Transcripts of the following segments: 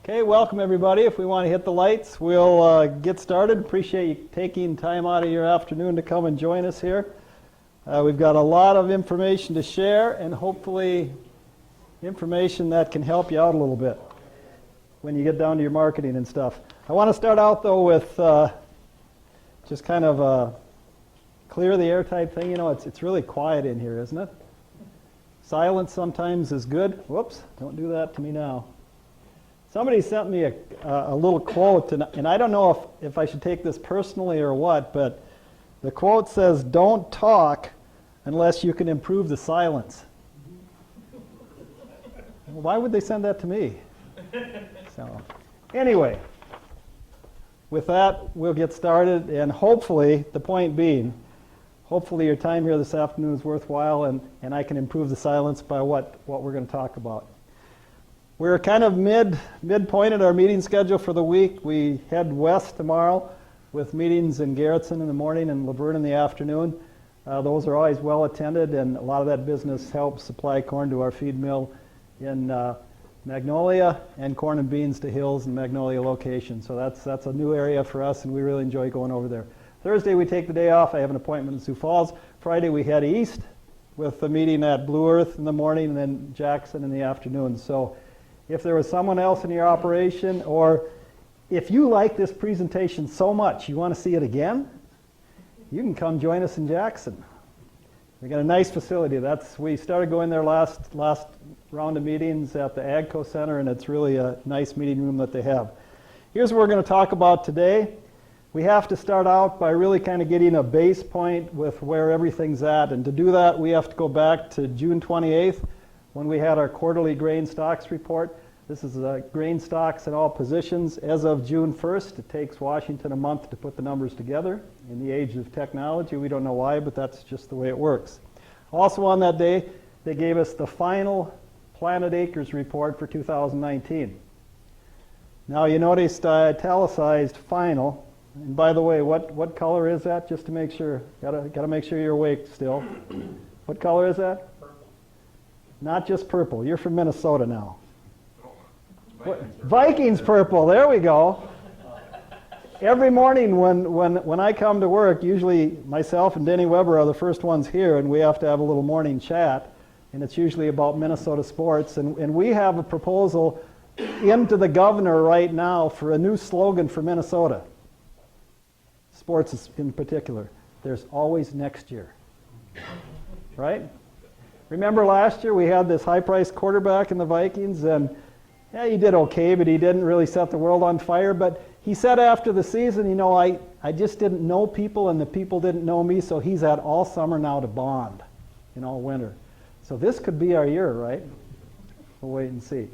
Okay, welcome everybody. If we want to hit the lights, we'll get started. Appreciate you taking time out of your afternoon to come and join us here. We've got a lot of information to share and hopefully information that can help you out a little bit when you get down to your marketing and stuff. I want to start out though with just kind of a clear the air type thing. You know, it's really quiet in here, isn't it? Silence sometimes is good. Whoops, don't do that to me now. Somebody sent me a little quote, and I don't know if I should take this personally or what, but the quote says, "Don't talk unless you can improve the silence." Well, why would they send that to me? So, anyway, with that, we'll get started, and hopefully, the point being, hopefully your time here this afternoon is worthwhile, and I can improve the silence by what we're going to talk about. We're kind of midpoint at our meeting schedule for the week. We head west tomorrow with meetings in Garrettson in the morning and Laverne in the afternoon. Those are always well attended, and a lot of that business helps supply corn to our feed mill in Magnolia and corn and beans to Hills and Magnolia location. So that's a new area for us, and we really enjoy going over there. Thursday we take the day off. I have an appointment in Sioux Falls. Friday we head east with a meeting at Blue Earth in the morning and then Jackson in the afternoon. So if there was someone else in your operation, or if you like this presentation so much you want to see it again, you can come join us in Jackson. We got a nice facility. We started going there last round of meetings at the AGCO Center, and it's really a nice meeting room that they have. Here's what we're going to talk about today. We have to start out by really kind of getting a base point with where everything's at, and to do that we have to go back to June 28th when we had our quarterly grain stocks report. This is grain stocks in all positions as of June 1st. It takes Washington a month to put the numbers together. In the age of technology, we don't know why, but that's just the way it works. Also on that day, they gave us the final planted acres report for 2019. Now you noticed I italicized final. And by the way, what color is that? Just to make sure, gotta make sure you're awake still. What color is that? Purple. Not just purple. You're from Minnesota now. Vikings purple, there we go. Every morning when I come to work, usually myself and Denny Weber are the first ones here, and we have to have a little morning chat, and it's usually about Minnesota sports, and we have a proposal into the governor right now for a new slogan for Minnesota. Sports in particular. There's always next year. Right? Remember last year we had this high-priced quarterback in the Vikings, and yeah, he did okay, but he didn't really set the world on fire. But he said after the season, you know, I just didn't know people, and the people didn't know me, so he's had all summer now to bond, all winter. So this could be our year, right? We'll wait and see.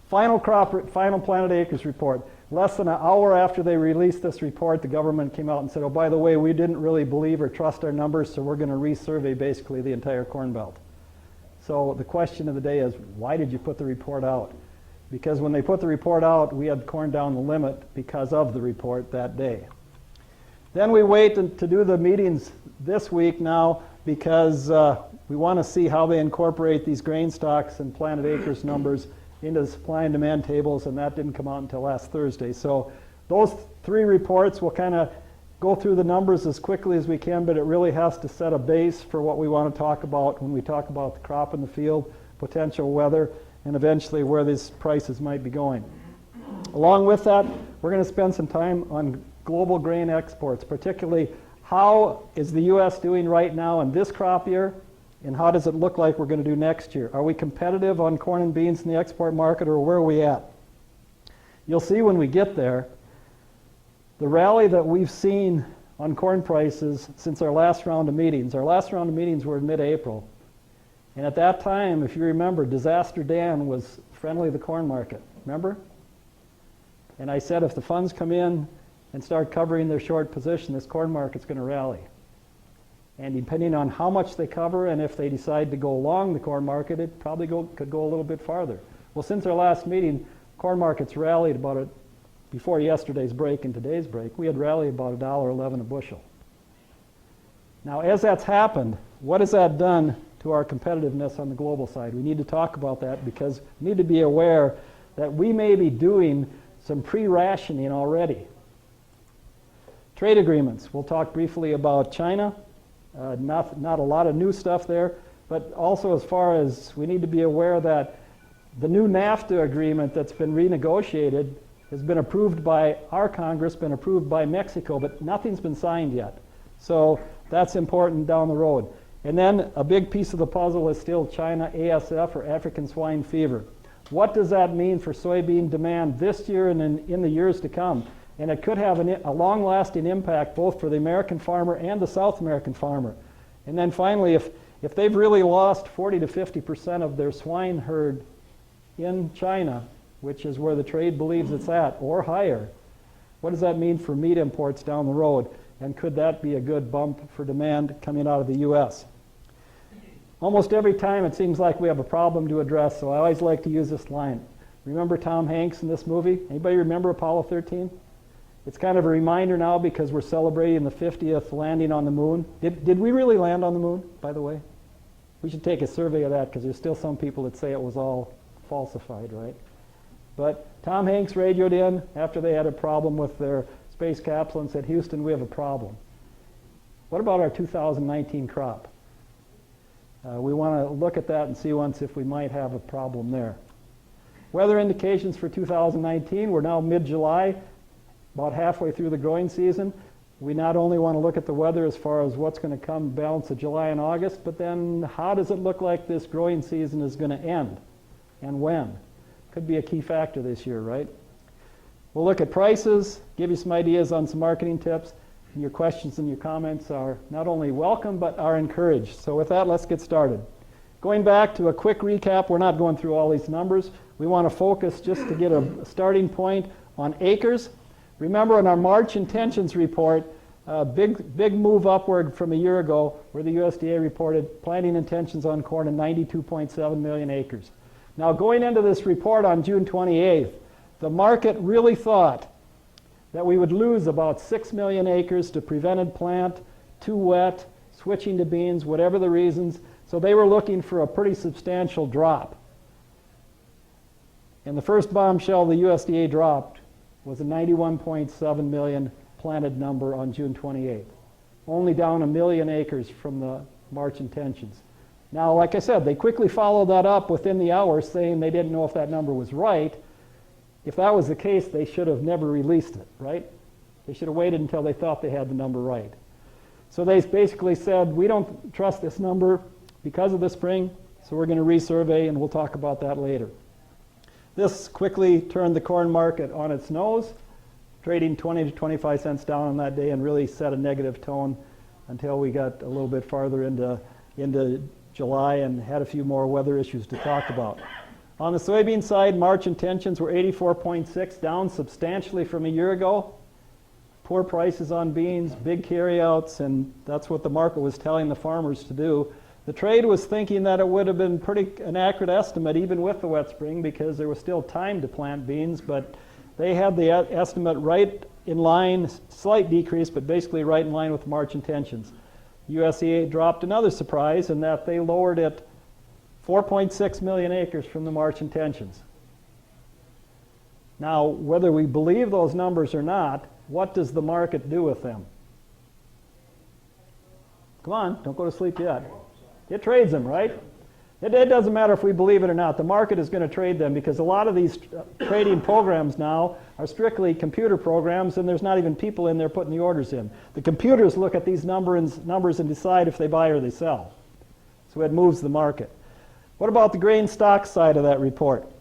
Final planted acres report. Less than an hour after they released this report, the government came out and said, oh, by the way, we didn't really believe or trust our numbers, so we're going to resurvey basically the entire Corn Belt. So the question of the day is, why did you put the report out? Because when they put the report out, we had corn down the limit because of the report that day. Then we wait to do the meetings this week now because we want to see how they incorporate these grain stocks and planted acres numbers into the supply and demand tables, and that didn't come out until last Thursday. So those three reports will kind of go through the numbers as quickly as we can, but it really has to set a base for what we want to talk about when we talk about the crop in the field, potential weather, and eventually where these prices might be going. Along with that, we're going to spend some time on global grain exports, particularly how is the U.S. doing right now in this crop year, and how does it look like we're going to do next year? Are we competitive on corn and beans in the export market, or where are we at? You'll see when we get there, the rally that we've seen on corn prices since our last round of meetings. Our last round of meetings were in mid-April. And at that time, if you remember, Disaster Dan was friendly to the corn market. Remember? And I said if the funds come in and start covering their short position, this corn market's going to rally. And depending on how much they cover and if they decide to go long the corn market, it probably could go a little bit farther. Well, since our last meeting, corn markets rallied about before yesterday's break and today's break, we had rallied about $1.11 a bushel. Now, as that's happened, what has that done to our competitiveness on the global side? We need to talk about that because we need to be aware that we may be doing some pre-rationing already. Trade agreements. We'll talk briefly about China. Not a lot of new stuff there, but also as far as we need to be aware that the new NAFTA agreement that's been renegotiated has been approved by our Congress, been approved by Mexico, but nothing's been signed yet. So that's important down the road. And then a big piece of the puzzle is still China ASF, or African swine fever. What does that mean for soybean demand this year and in the years to come? And it could have a long-lasting impact both for the American farmer and the South American farmer. And then finally, if they've really lost 40 to 50% of their swine herd in China, which is where the trade believes it's at, or higher, what does that mean for meat imports down the road? And could that be a good bump for demand coming out of the U.S.? Almost every time it seems like we have a problem to address, so I always like to use this line. Remember Tom Hanks in this movie? Anybody remember Apollo 13? It's kind of a reminder now because we're celebrating the 50th landing on the moon. Did we really land on the moon, by the way? We should take a survey of that because there's still some people that say it was all falsified, right? But Tom Hanks radioed in after they had a problem with their space capsule and said, Houston, we have a problem. What about our 2019 crop? We want to look at that and see once if we might have a problem there. Weather indications for 2019, we're now mid-July, about halfway through the growing season. We not only want to look at the weather as far as what's going to come balance of July and August, but then how does it look like this growing season is going to end and when? Could be a key factor this year, right? We'll look at prices, give you some ideas on some marketing tips, and your questions and your comments are not only welcome, but are encouraged. So with that, let's get started. Going back to a quick recap, we're not going through all these numbers. We want to focus just to get a starting point on acres. Remember in our March intentions report, big move upward from a year ago where the USDA reported planting intentions on corn in 92.7 million acres. Now going into this report on June 28th, the market really thought that we would lose about 6 million acres to prevented plant, too wet, switching to beans, whatever the reasons. So they were looking for a pretty substantial drop. And the first bombshell the USDA dropped was a 91.7 million planted number on June 28th. Only down 1 million acres from the March intentions. Now, like I said, they quickly followed that up within the hour saying they didn't know if that number was right. If that was the case, they should have never released it, right? They should have waited until they thought they had the number right. So they basically said, we don't trust this number because of the spring, so we're going to resurvey, and we'll talk about that later. This quickly turned the corn market on its nose, trading 20 to 25 cents down on that day and really set a negative tone until we got a little bit farther into July and had a few more weather issues to talk about. On the soybean side, March intentions were 84.6, down substantially from a year ago. Poor prices on beans, big carryouts, and that's what the market was telling the farmers to do. The trade was thinking that it would have been an accurate estimate even with the wet spring because there was still time to plant beans, but they had the estimate right in line, slight decrease, but basically right in line with March intentions. USDA dropped another surprise in that they lowered it 4.6 million acres from the March intentions. Now, whether we believe those numbers or not, what does the market do with them? Come on, don't go to sleep yet. It trades them, right? It doesn't matter if we believe it or not. The market is going to trade them because a lot of these trading programs now are strictly computer programs, and there's not even people in there putting the orders in. The computers look at these numbers and decide if they buy or they sell. So it moves the market. What about the grain stock side of that report?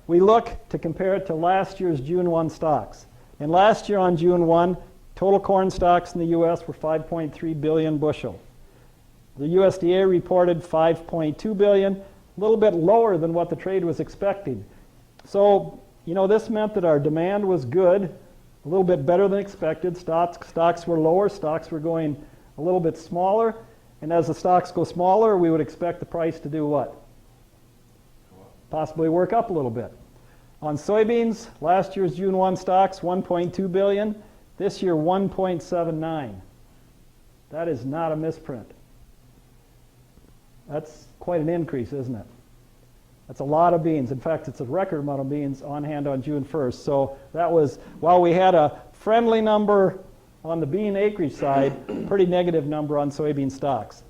We look to compare it to last year's June 1 stocks. And last year on June 1, total corn stocks in the U.S. were 5.3 billion bushel. The USDA reported 5.2 billion, a little bit lower than what the trade was expecting. So, this meant that our demand was good, a little bit better than expected. Stocks were lower, stocks were going a little bit smaller, and as the stocks go smaller, we would expect the price to do what? Possibly work up a little bit. On soybeans, last year's June 1 stocks, 1.2 billion. This year, 1.79. That is not a misprint. That's quite an increase, isn't it? That's a lot of beans. In fact, it's a record amount of beans on hand on June 1st. So that was, while we had a friendly number on the bean acreage side, pretty negative number on soybean stocks.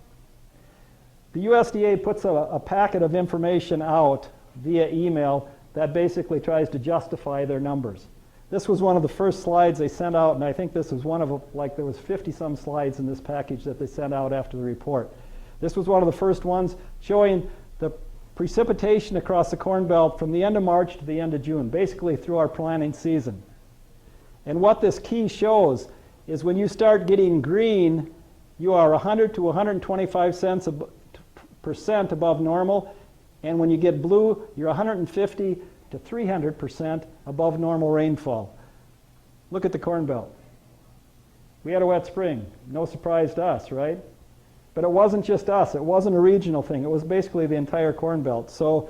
The USDA puts a packet of information out via email that basically tries to justify their numbers. This was one of the first slides they sent out, and I think this was one of, like, there was 50-some slides in this package that they sent out after the report. This was one of the first ones showing the precipitation across the Corn Belt from the end of March to the end of June, basically through our planting season. And what this key shows is when you start getting green, you are 100 to 125 cents percent above normal, and when you get blue, you're 150 to 300% above normal rainfall. Look at the Corn Belt. We had a wet spring. No surprise to us, right? But it wasn't just us. It wasn't a regional thing. It was basically the entire Corn Belt. So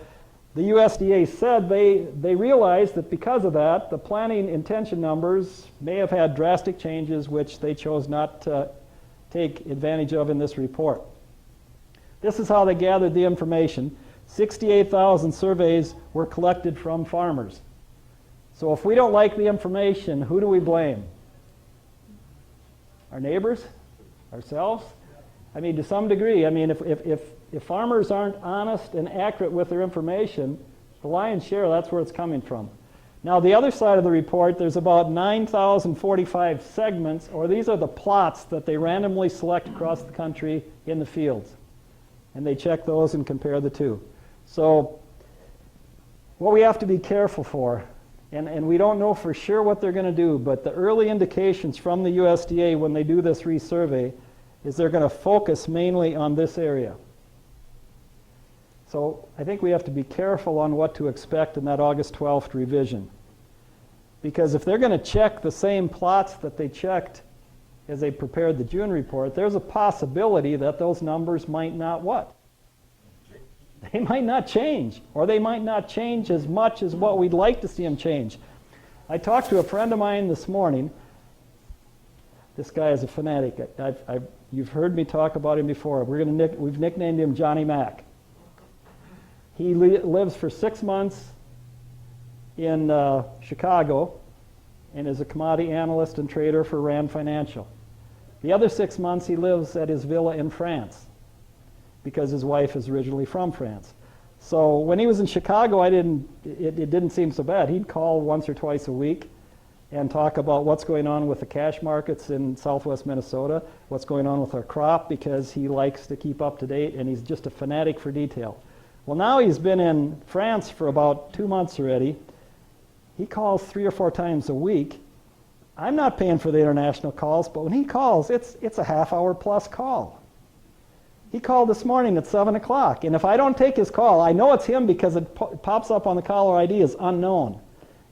the USDA said they realized that because of that, the planting intention numbers may have had drastic changes which they chose not to take advantage of in this report. This is how they gathered the information. 68,000 surveys were collected from farmers. So if we don't like the information, who do we blame? Our neighbors? Ourselves? I mean, to some degree. I mean, if farmers aren't honest and accurate with their information, the lion's share, that's where it's coming from. Now, the other side of the report, there's about 9,045 segments, or these are the plots that they randomly select across the country in the fields. And they check those and compare the two. So what we have to be careful for, and we don't know for sure what they're going to do, but the early indications from the USDA when they do this resurvey is they're going to focus mainly on this area. So I think we have to be careful on what to expect in that August 12th revision. Because if they're going to check the same plots that they checked as they prepared the June report, there's a possibility that those numbers might not what? They might not change, or they might not change as much as what we'd like to see them change. I talked to a friend of mine this morning. This guy is a fanatic. You've heard me talk about him before. We've nicknamed him Johnny Mac. He lives for 6 months in Chicago and is a commodity analyst and trader for Rand Financial. The other 6 months he lives at his villa in France because his wife is originally from France. So when he was in Chicago, it didn't seem so bad. He'd call once or twice a week and talk about what's going on with the cash markets in southwest Minnesota, what's going on with our crop, because he likes to keep up to date, and he's just a fanatic for detail. Well, now he's been in France for about 2 months already. He calls 3 or 4 times a week. I'm not paying for the international calls, but when he calls, it's a half-hour plus call. He called this morning at 7 o'clock, and if I don't take his call, I know it's him because it pops up on the caller ID as unknown.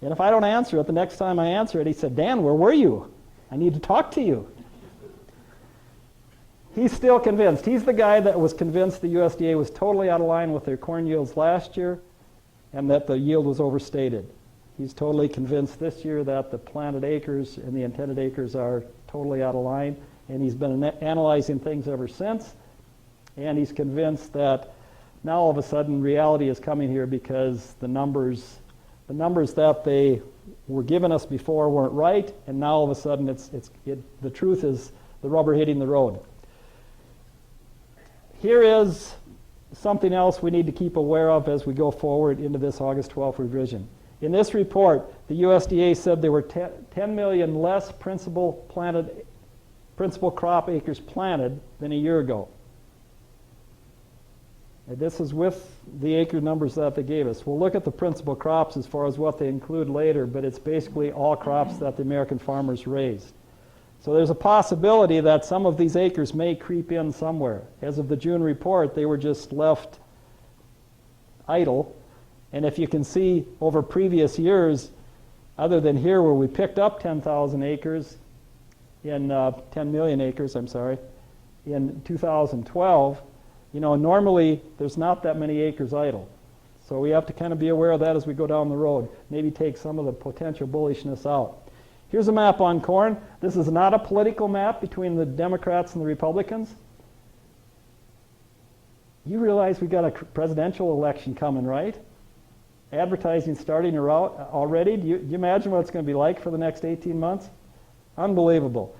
And if I don't answer it, the next time I answer it, he said, "Dan, where were you? I need to talk to you." He's still convinced. He's the guy that was convinced the USDA was totally out of line with their corn yields last year and that the yield was overstated. He's totally convinced this year that the planted acres and the intended acres are totally out of line, and he's been analyzing things ever since. And he's convinced that now all of a sudden reality is coming here because the numbers that they were giving us before weren't right, and now all of a sudden the truth is the rubber hitting the road. Here is something else we need to keep aware of as we go forward into this August 12th revision. In this report, the USDA said there were 10 million less principal crop acres planted than a year ago. And this is with the acre numbers that they gave us. We'll look at the principal crops as far as what they include later, but it's basically all crops that the American farmers raised. So there's a possibility that some of these acres may creep in somewhere. As of the June report, they were just left idle. And if you can see over previous years, other than here where we picked up 10,000 acres, 10 million acres, in 2012, normally there's not that many acres idle. So we have to kind of be aware of that as we go down the road. Maybe take some of the potential bullishness out. Here's a map on corn. This is not a political map between the Democrats and the Republicans. You realize we've got a presidential election coming, right? Advertising starting already. Do you imagine what it's going to be like for the next 18 months? Unbelievable.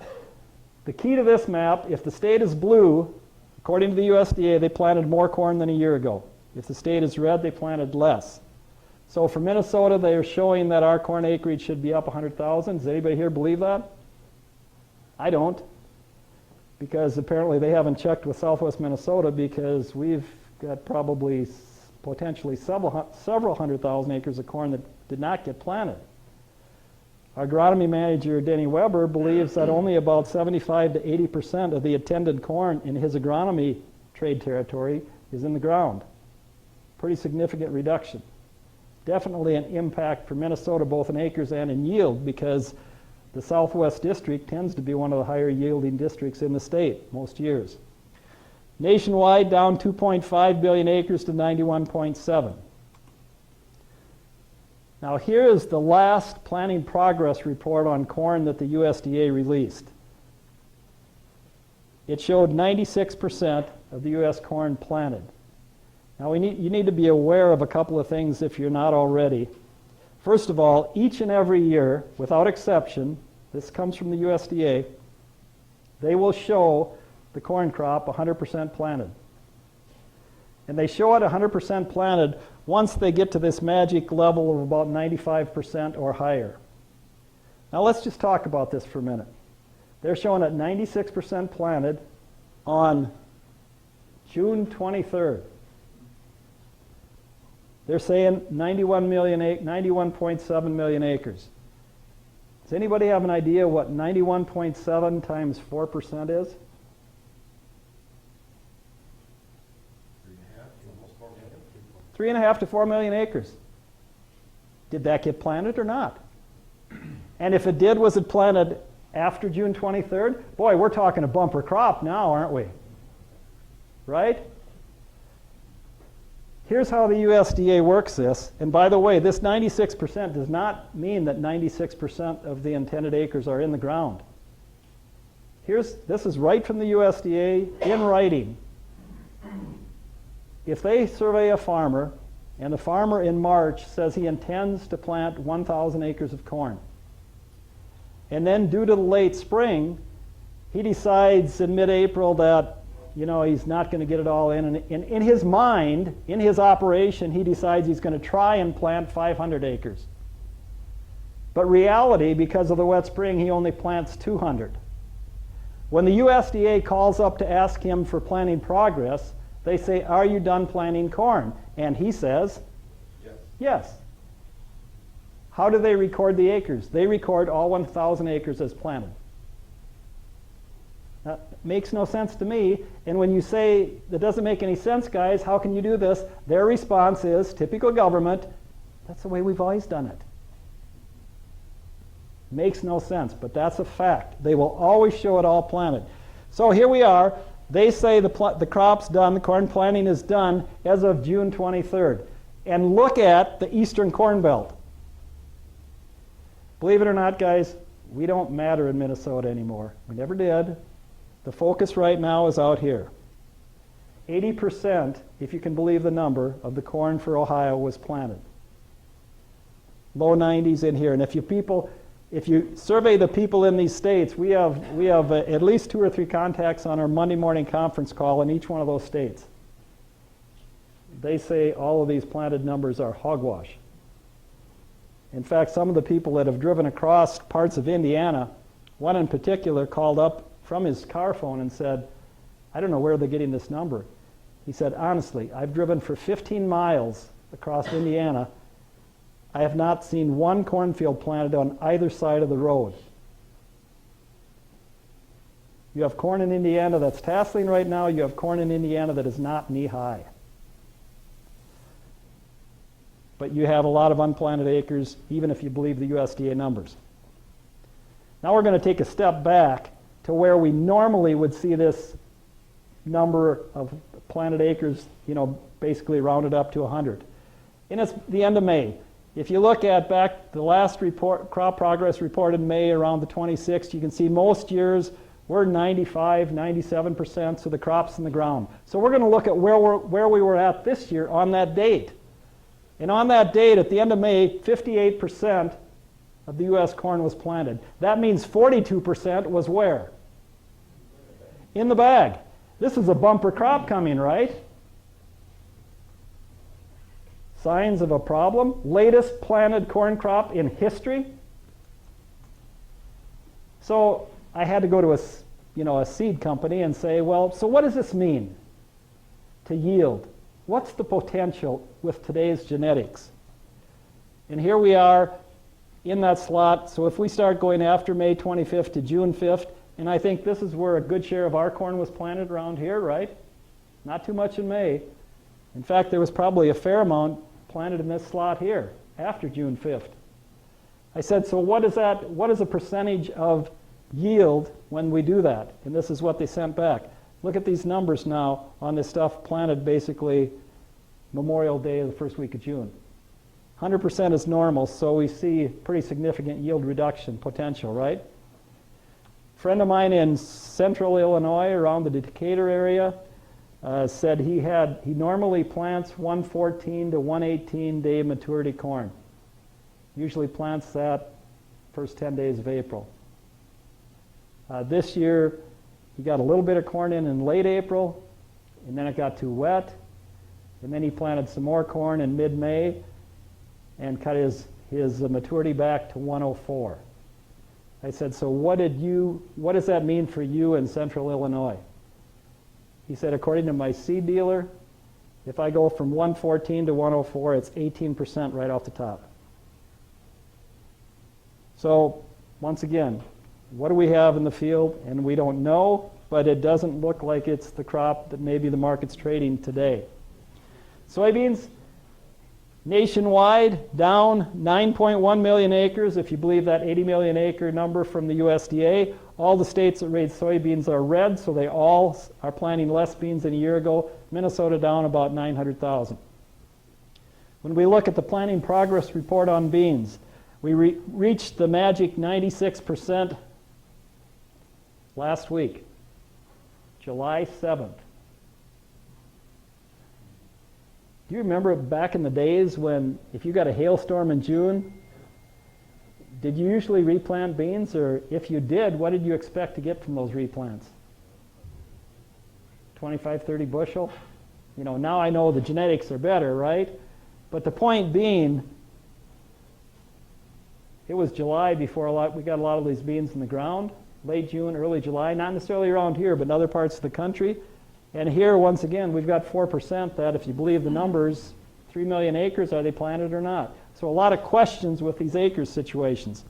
The key to this map, if the state is blue, according to the USDA, they planted more corn than a year ago. If the state is red, they planted less. So for Minnesota, they are showing that our corn acreage should be up 100,000. Does anybody here believe that? I don't, because apparently they haven't checked with Southwest Minnesota, because we've got probably potentially several 100,000 acres of corn that did not get planted. Our agronomy manager, Denny Weber, believes that only about 75 to 80% of the attended corn in his agronomy trade territory is in the ground. Pretty significant reduction. Definitely an impact for Minnesota, both in acres and in yield, because the Southwest District tends to be one of the higher yielding districts in the state most years. Nationwide, down 2.5 billion acres to 91.7. Now here is the last planting progress report on corn that the USDA released. It showed 96% of the U.S. corn planted. Now you need to be aware of a couple of things if you're not already. First of all, each and every year, without exception, this comes from the USDA, they will show the corn crop 100% planted. And they show it 100% planted once they get to this magic level of about 95% or higher. Now let's just talk about this for a minute. They're showing it 96% planted on June 23rd. They're saying 91.7 million acres. Does anybody have an idea what 91.7 times 4% is? 3.5 to 4 million acres. Did that get planted or not? And if it did, was it planted after June 23rd? Boy, we're talking a bumper crop now, aren't we? Right? Here's how the USDA works this. And by the way, this 96% does not mean that 96% of the intended acres are in the ground. This is right from the USDA in writing. If they survey a farmer, and the farmer in March says he intends to plant 1,000 acres of corn, and then due to the late spring, he decides in mid-April that he's not going to get it all in. And in his mind, in his operation, he decides he's going to try and plant 500 acres. But reality, because of the wet spring, he only plants 200. When the USDA calls up to ask him for planting progress, they say, "Are you done planting corn?" And he says, yes. How do they record the acres? They record all 1,000 acres as planted. That makes no sense to me. And when you say, that doesn't make any sense, guys, how can you do this? Their response is, typical government, that's the way we've always done it. Makes no sense, but that's a fact. They will always show it all planted. So here we are. They say the crop's done, the corn planting is done as of June 23rd. And look at the eastern corn belt. Believe it or not, guys, we don't matter in Minnesota anymore. We never did. The focus right now is out here. 80%, if you can believe the number, of the corn for Ohio was planted. Low 90s in here. And if you survey the people in these states, we have at least 2 or 3 contacts on our Monday morning conference call in each one of those states. They say all of these planted numbers are hogwash. In fact, some of the people that have driven across parts of Indiana, one in particular called up from his car phone and said, "I don't know where they're getting this number." He said, "Honestly, I've driven for 15 miles across Indiana. I have not seen one cornfield planted on either side of the road." You have corn in Indiana that's tasseling right now. You have corn in Indiana that is not knee-high. But you have a lot of unplanted acres, even if you believe the USDA numbers. Now we're going to take a step back to where we normally would see this number of planted acres, basically rounded up to 100. And it's the end of May. If you look at back the last report, crop progress report in May around the 26th, you can see most years We're 95, 97%, so the crop's in the ground. So we're going to look at where we were at this year on that date. And on that date, at the end of May, 58% of the U.S. corn was planted. That means 42% was where? In the bag. This is a bumper crop coming, right? Signs of a problem. Latest planted corn crop in history. So I had to go to a seed company and say, well, so what does this mean to yield? What's the potential with today's genetics? And here we are in that slot. So if we start going after May 25th to June 5th, and I think this is where a good share of our corn was planted around here, right? Not too much in May. In fact, there was probably a fair amount planted in this slot here after June 5th. I said, so what is that? What is a percentage of yield when we do that? And this is what they sent back. Look at these numbers now on this stuff planted basically Memorial Day of the first week of June. 100% is normal, so we see pretty significant yield reduction potential, right? A friend of mine in central Illinois, around the Decatur area, said he normally plants 114 to 118 day maturity corn. Usually plants that first 10 days of April. This year, he got a little bit of corn in late April, and then it got too wet, and then he planted some more corn in mid-May and cut his maturity back to 104. I said, so what does that mean for you in central Illinois? He said, according to my seed dealer, if I go from 114 to 104, it's 18% right off the top. So, once again, what do we have in the field? And we don't know, but it doesn't look like it's the crop that maybe the market's trading today. Soybeans, nationwide, down 9.1 million acres, if you believe that 80 million acre number from the USDA. All the states that raise soybeans are red, so they all are planting less beans than a year ago. Minnesota down about 900,000. When we look at the planting progress report on beans, we reached the magic 96% last week, July 7th. Do you remember back in the days when if you got a hailstorm in June, did you usually replant beans? Or if you did, what did you expect to get from those replants? 25, 30 bushel? Now I know the genetics are better, right? But the point being, it was July before we got a lot of these beans in the ground. Late June, early July, not necessarily around here, but in other parts of the country. And here, once again, we've got 4% that, if you believe the numbers, 3 million acres, are they planted or not? So a lot of questions with these acres situations.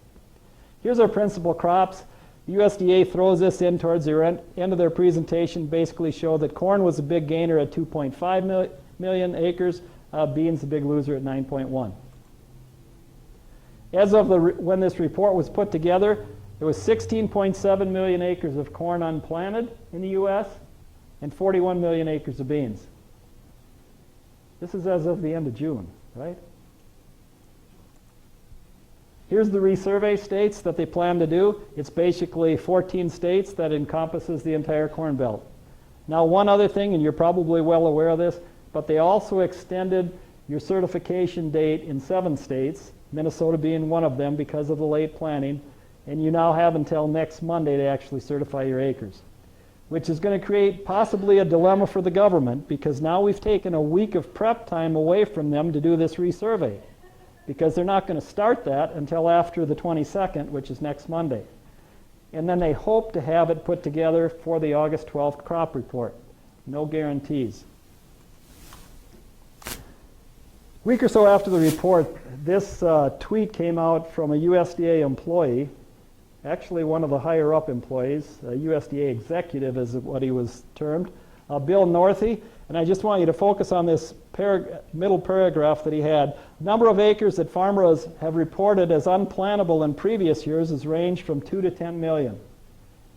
Here's our principal crops. The USDA throws this in towards the end of their presentation, basically show that corn was a big gainer at 2.5 million acres, beans a big loser at 9.1. As of when this report was put together, there was 16.7 million acres of corn unplanted in the U.S. and 41 million acres of beans. This is as of the end of June, right? Here's the resurvey states that they plan to do. It's basically 14 states that encompasses the entire Corn Belt. Now, one other thing, and you're probably well aware of this, but they also extended your certification date in 7 states, Minnesota being one of them because of the late planting, and you now have until next Monday to actually certify your acres, which is going to create possibly a dilemma for the government because now we've taken a week of prep time away from them to do this resurvey because they're not going to start that until after the 22nd, which is next Monday. And then they hope to have it put together for the August 12th crop report. No guarantees. A week or so after the report, this tweet came out from a USDA employee, actually one of the higher up employees, a USDA executive is what he was termed, Bill Northey. And I just want you to focus on this middle paragraph that he had. Number of acres that farmers have reported as unplantable in previous years has ranged from 2 to 10 million.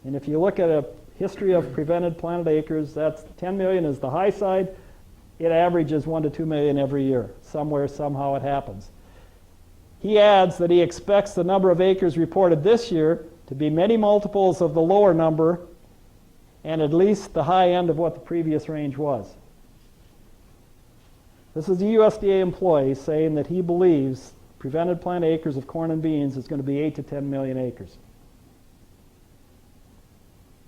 And if you look at a history of prevented planted acres, that's 10 million is the high side. It averages 1 to 2 million every year. Somewhere, somehow it happens. He adds that he expects the number of acres reported this year to be many multiples of the lower number and at least the high end of what the previous range was. This is a USDA employee saying that he believes prevented plant acres of corn and beans is going to be 8 to 10 million acres.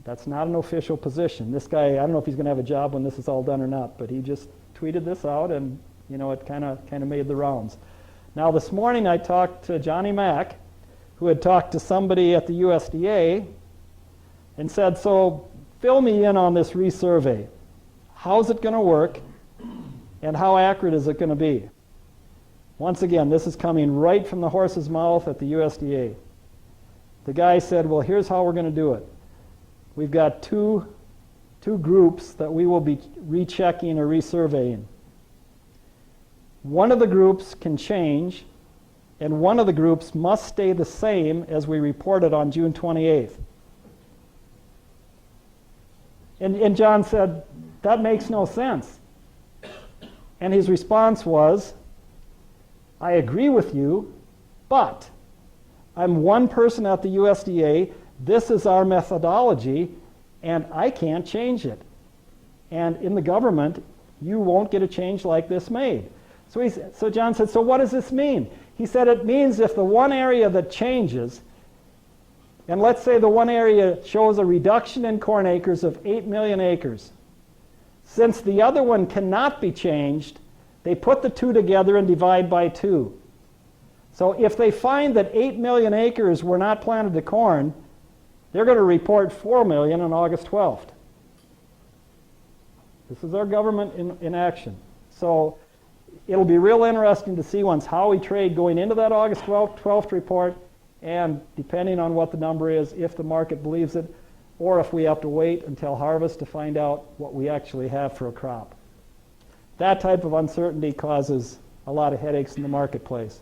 That's not an official position. This guy, I don't know if he's going to have a job when this is all done or not, but he just tweeted this out, and you know, it kind of made the rounds. Now this morning I talked to Johnny Mack, who had talked to somebody at the USDA and said, so fill me in on this resurvey. How's it going to work, and how accurate is it going to be? Once again, this is coming right from the horse's mouth at the USDA. The guy said, well, here's how we're going to do it. We've got two groups that we will be rechecking or resurveying. One of the groups can change, and one of the groups must stay the same as we reported on June 28th. And John said, that makes no sense. And his response was, I agree with you, but I'm one person at the USDA, this is our methodology, and I can't change it. And in the government, you won't get a change like this made. So John said, so what does this mean? He said, it means if the one area that changes, and let's say the one area shows a reduction in corn acres of 8 million acres, since the other one cannot be changed, they put the two together and divide by 2. So if they find that 8 million acres were not planted to corn, they're going to report 4 million on August 12th. This is our government in action. So it'll be real interesting to see once how we trade going into that August 12th report, and depending on what the number is, if the market believes it, or if we have to wait until harvest to find out what we actually have for a crop. That type of uncertainty causes a lot of headaches in the marketplace.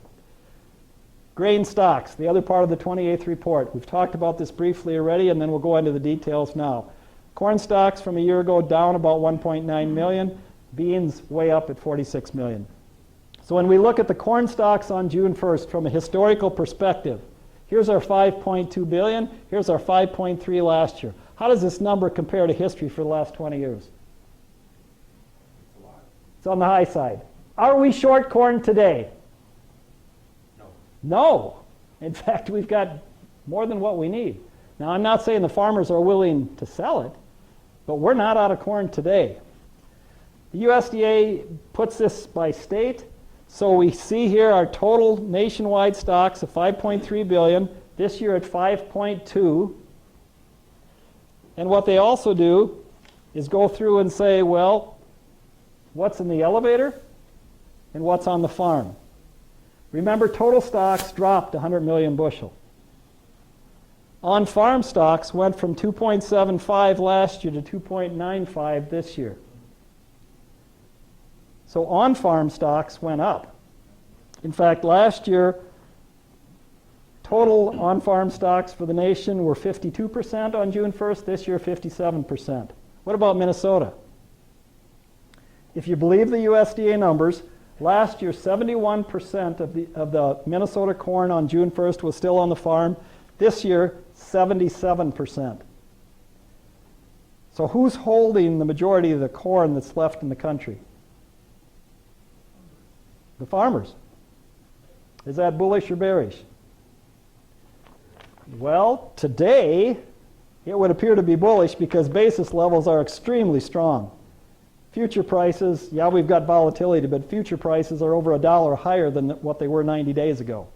Grain stocks, the other part of the 28th report. We've talked about this briefly already, and then we'll go into the details now. Corn stocks from a year ago down about 1.9 million. Beans way up at 46 million. So when we look at the corn stocks on June 1st from a historical perspective, here's our 5.2 billion, here's our 5.3 last year. How does this number compare to history for the last 20 years? It's on the high side. Are we short corn today? No. In fact, we've got more than what we need. Now, I'm not saying the farmers are willing to sell it, but we're not out of corn today. The USDA puts this by state. So we see here our total nationwide stocks of 5.3 billion, this year at 5.2. And what they also do is go through and say, well, what's in the elevator and what's on the farm? Remember, total stocks dropped 100 million bushel. On-farm stocks went from 2.75 last year to 2.95 this year. So on-farm stocks went up. In fact, last year, total on-farm stocks for the nation were 52% on June 1st. This year, 57%. What about Minnesota? If you believe the USDA numbers, last year 71% of the Minnesota corn on June 1st was still on the farm. This year, 77%. So who's holding the majority of the corn that's left in the country? The farmers. Is that bullish or bearish? Well, today it would appear to be bullish because basis levels are extremely strong. Future prices, yeah, we've got volatility, but future prices are over $1 higher than what they were 90 days ago.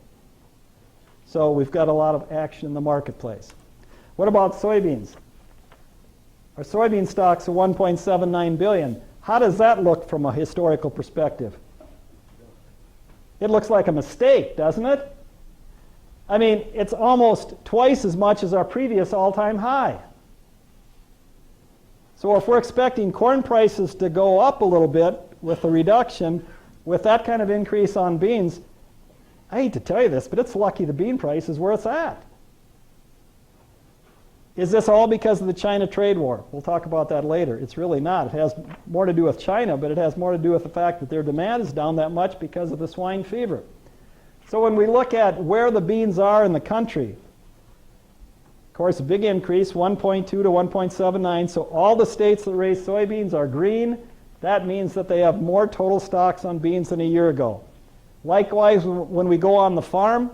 So we've got a lot of action in the marketplace. What about soybeans? Our soybean stocks are 1.79 billion. How does that look from a historical perspective? It looks like a mistake, doesn't it? I mean, it's almost twice as much as our previous all-time high. So if we're expecting corn prices to go up a little bit with a reduction, with that kind of increase on beans, I hate to tell you this, but it's lucky the bean price is where it's at. Is this all because of the China trade war? We'll talk about that later. It's really not. It has more to do with China, but it has more to do with the fact that their demand is down that much because of the swine fever. So when we look at where the beans are in the country, course, a big increase, 1.2 to 1.79. So all the states that raise soybeans are green. That means that they have more total stocks on beans than a year ago. Likewise, when we go on the farm,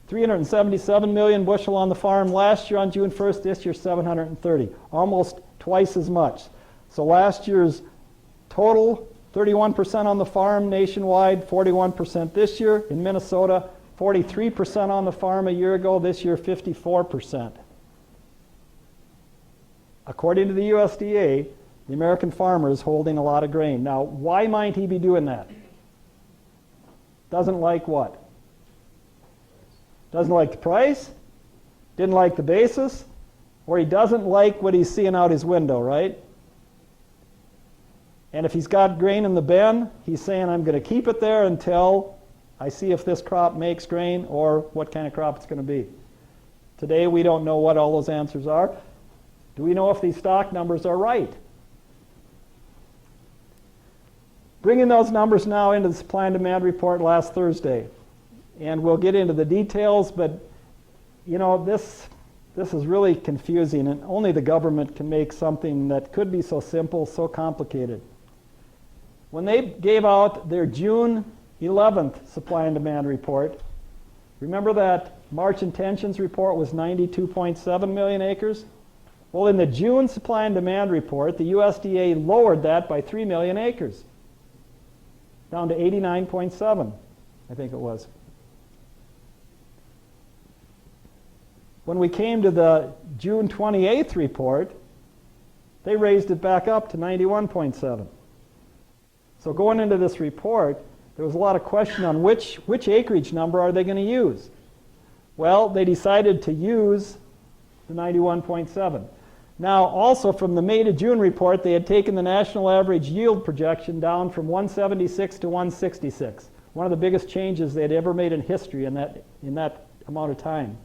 377 million bushel on the farm last year on June 1st, this year 730, almost twice as much. So last year's total, 31% on the farm nationwide, 41% this year. In Minnesota, 43% on the farm a year ago, this year 54%. According to the USDA, the American farmer is holding a lot of grain. Now, why might he be doing that? Doesn't like what? Doesn't like the price, didn't like the basis, or he doesn't like what he's seeing out his window, right? And if he's got grain in the bin, he's saying, I'm going to keep it there until I see if this crop makes grain or what kind of crop it's going to be. Today, we don't know what all those answers are. Do we know if these stock numbers are right? Bringing those numbers now into the supply and demand report last Thursday. And we'll get into the details, but you know, this is really confusing, and only the government can make something that could be so simple, so complicated. When they gave out their June 11th supply and demand report, remember that March intentions report was 92.7 million acres? Well, in the June supply and demand report, the USDA lowered that by 3 million acres, down to 89.7, I think it was. When we came to the June 28th report, they raised it back up to 91.7. So going into this report, there was a lot of question on which acreage number are they going to use. Well, they decided to use the 91.7. Now, also from the May to June report, they had taken the national average yield projection down from 176 to 166. One of the biggest changes they had ever made in history in that amount of time.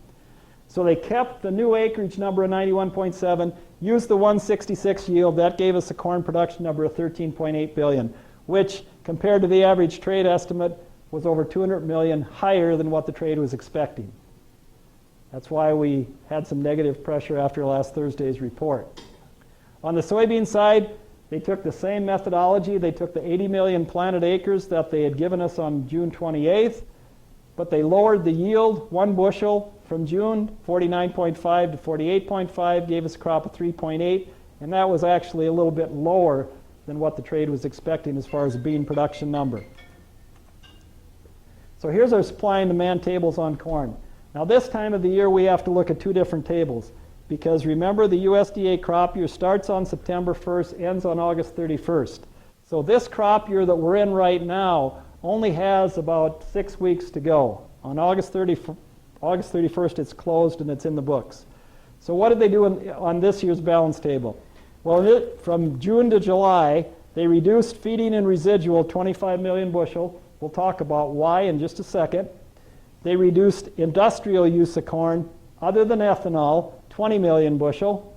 So they kept the new acreage number of 91.7, used the 166 yield. That gave us a corn production number of 13.8 billion, which compared to the average trade estimate was over 200 million higher than what the trade was expecting. That's why we had some negative pressure after last Thursday's report. On the soybean side, they took the same methodology. They took the 80 million planted acres that they had given us on June 28th, but they lowered the yield 1 bushel from June, 49.5 to 48.5, gave us a crop of 3.8, and that was actually a little bit lower than what the trade was expecting as far as a bean production number. So here's our supply and demand tables on corn. Now this time of the year we have to look at two different tables, because remember the USDA crop year starts on September 1st, ends on August 31st. So this crop year that we're in right now only has about 6 weeks to go. On August 31st it's closed and it's in the books. So what did they do on this year's balance table? Well, from June to July, they reduced feeding and residual 25 million bushel. We'll talk about why in just a second. They reduced industrial use of corn, other than ethanol, 20 million bushel,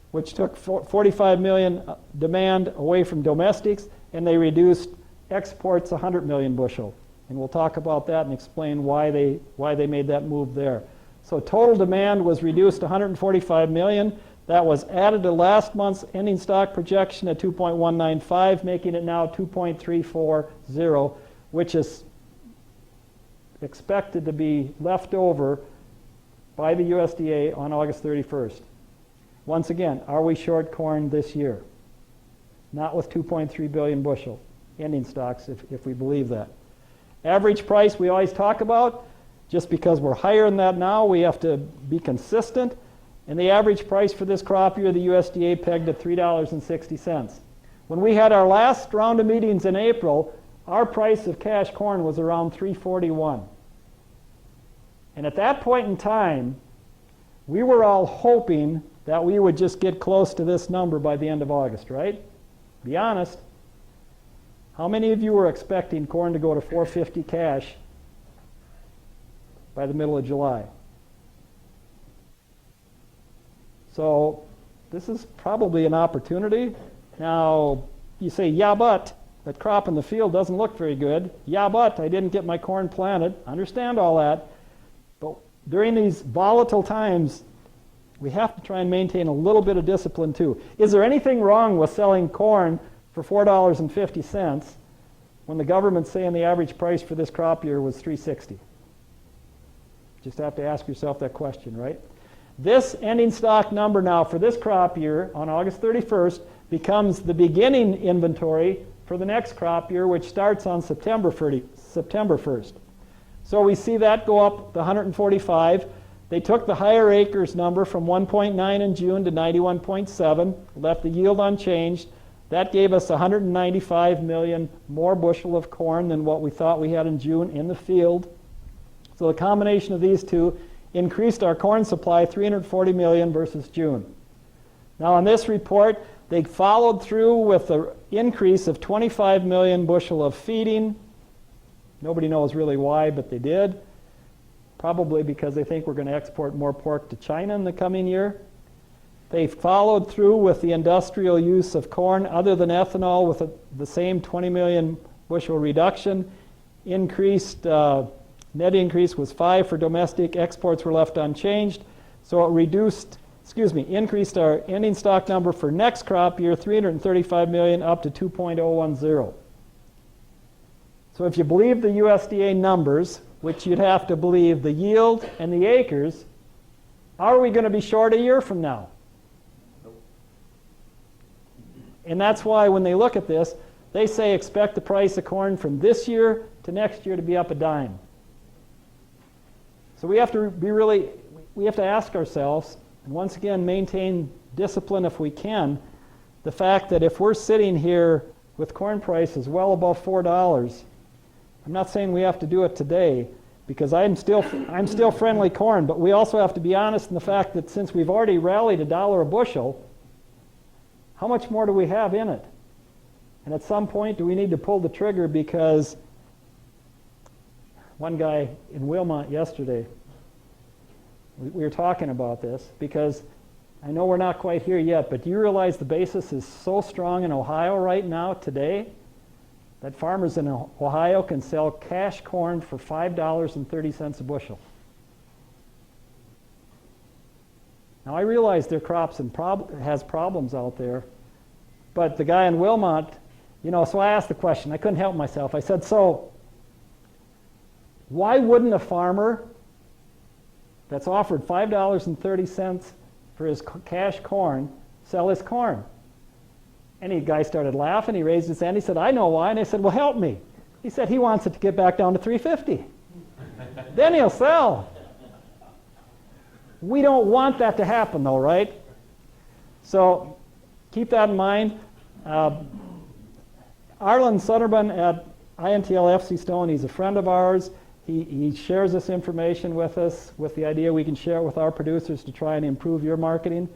which took 45 million demand away from domestics, and they reduced exports 100 million bushel. And we'll talk about that and explain why they made that move there. So total demand was reduced to 145 million. That was added to last month's ending stock projection at 2.195, making it now 2.340, which is expected to be left over by the USDA on August 31st. Once again, are we short corn this year? Not with 2.3 billion bushel ending stocks, if we believe that. Average price we always talk about. Just because we're higher than that now, we have to be consistent. And the average price for this crop year, the USDA pegged at $3.60. When we had our last round of meetings in April, our price of cash corn was around $3.41. And at that point in time, we were all hoping that we would just get close to this number by the end of August, right? Be honest. How many of you were expecting corn to go to $4.50 cash by the middle of July? So this is probably an opportunity. Now, you say, yeah, but that crop in the field doesn't look very good. Yeah, but I didn't get my corn planted. I understand all that. But during these volatile times, we have to try and maintain a little bit of discipline too. Is there anything wrong with selling corn for $4.50 when the government's saying the average price for this crop year was $3.60? Just have to ask yourself that question, right? This ending stock number now for this crop year on August 31st becomes the beginning inventory for the next crop year, which starts on September 1st. So we see that go up to 145. They took the higher acres number from 1.9 in June to 91.7, left the yield unchanged. That gave us 195 million more bushel of corn than what we thought we had in June in the field. So the combination of these two increased our corn supply 340 million versus June. Now on this report, they followed through with an increase of 25 million bushel of feeding. Nobody knows really why, but they did. Probably because they think we're going to export more pork to China in the coming year. They followed through with the industrial use of corn other than ethanol with the same 20 million bushel reduction. Net increase was 5 for domestic. Exports were left unchanged. So it increased our ending stock number for next crop year, 335 million up to 2.010. So if you believe the USDA numbers, which you'd have to believe the yield and the acres, are we going to be short a year from now? And that's why when they look at this, they say expect the price of corn from this year to next year to be up a dime. So we have to ask ourselves, and once again maintain discipline if we can, the fact that if we're sitting here with corn prices well above $4, I'm not saying we have to do it today, because I'm still friendly corn, but we also have to be honest in the fact that since we've already rallied $1 a bushel, how much more do we have in it? And at some point, do we need to pull the trigger? Because one guy in Wilmot yesterday, we were talking about this, because I know we're not quite here yet, but do you realize the basis is so strong in Ohio right now, today, that farmers in Ohio can sell cash corn for $5.30 a bushel. Now I realize their crops has problems out there, but the guy in Wilmot, so I asked the question. I couldn't help myself. I said, so why wouldn't a farmer that's offered $5.30 for his cash corn sell his corn? And the guy started laughing. He raised his hand. He said, I know why. And I said, well, help me. He said he wants it to get back down to $3.50. Then he'll sell. We don't want that to happen, though, right? So keep that in mind. Arlen Sutterman at INTL FC Stone, he's a friend of ours. He shares this information with us with the idea we can share it with our producers to try and improve your marketing.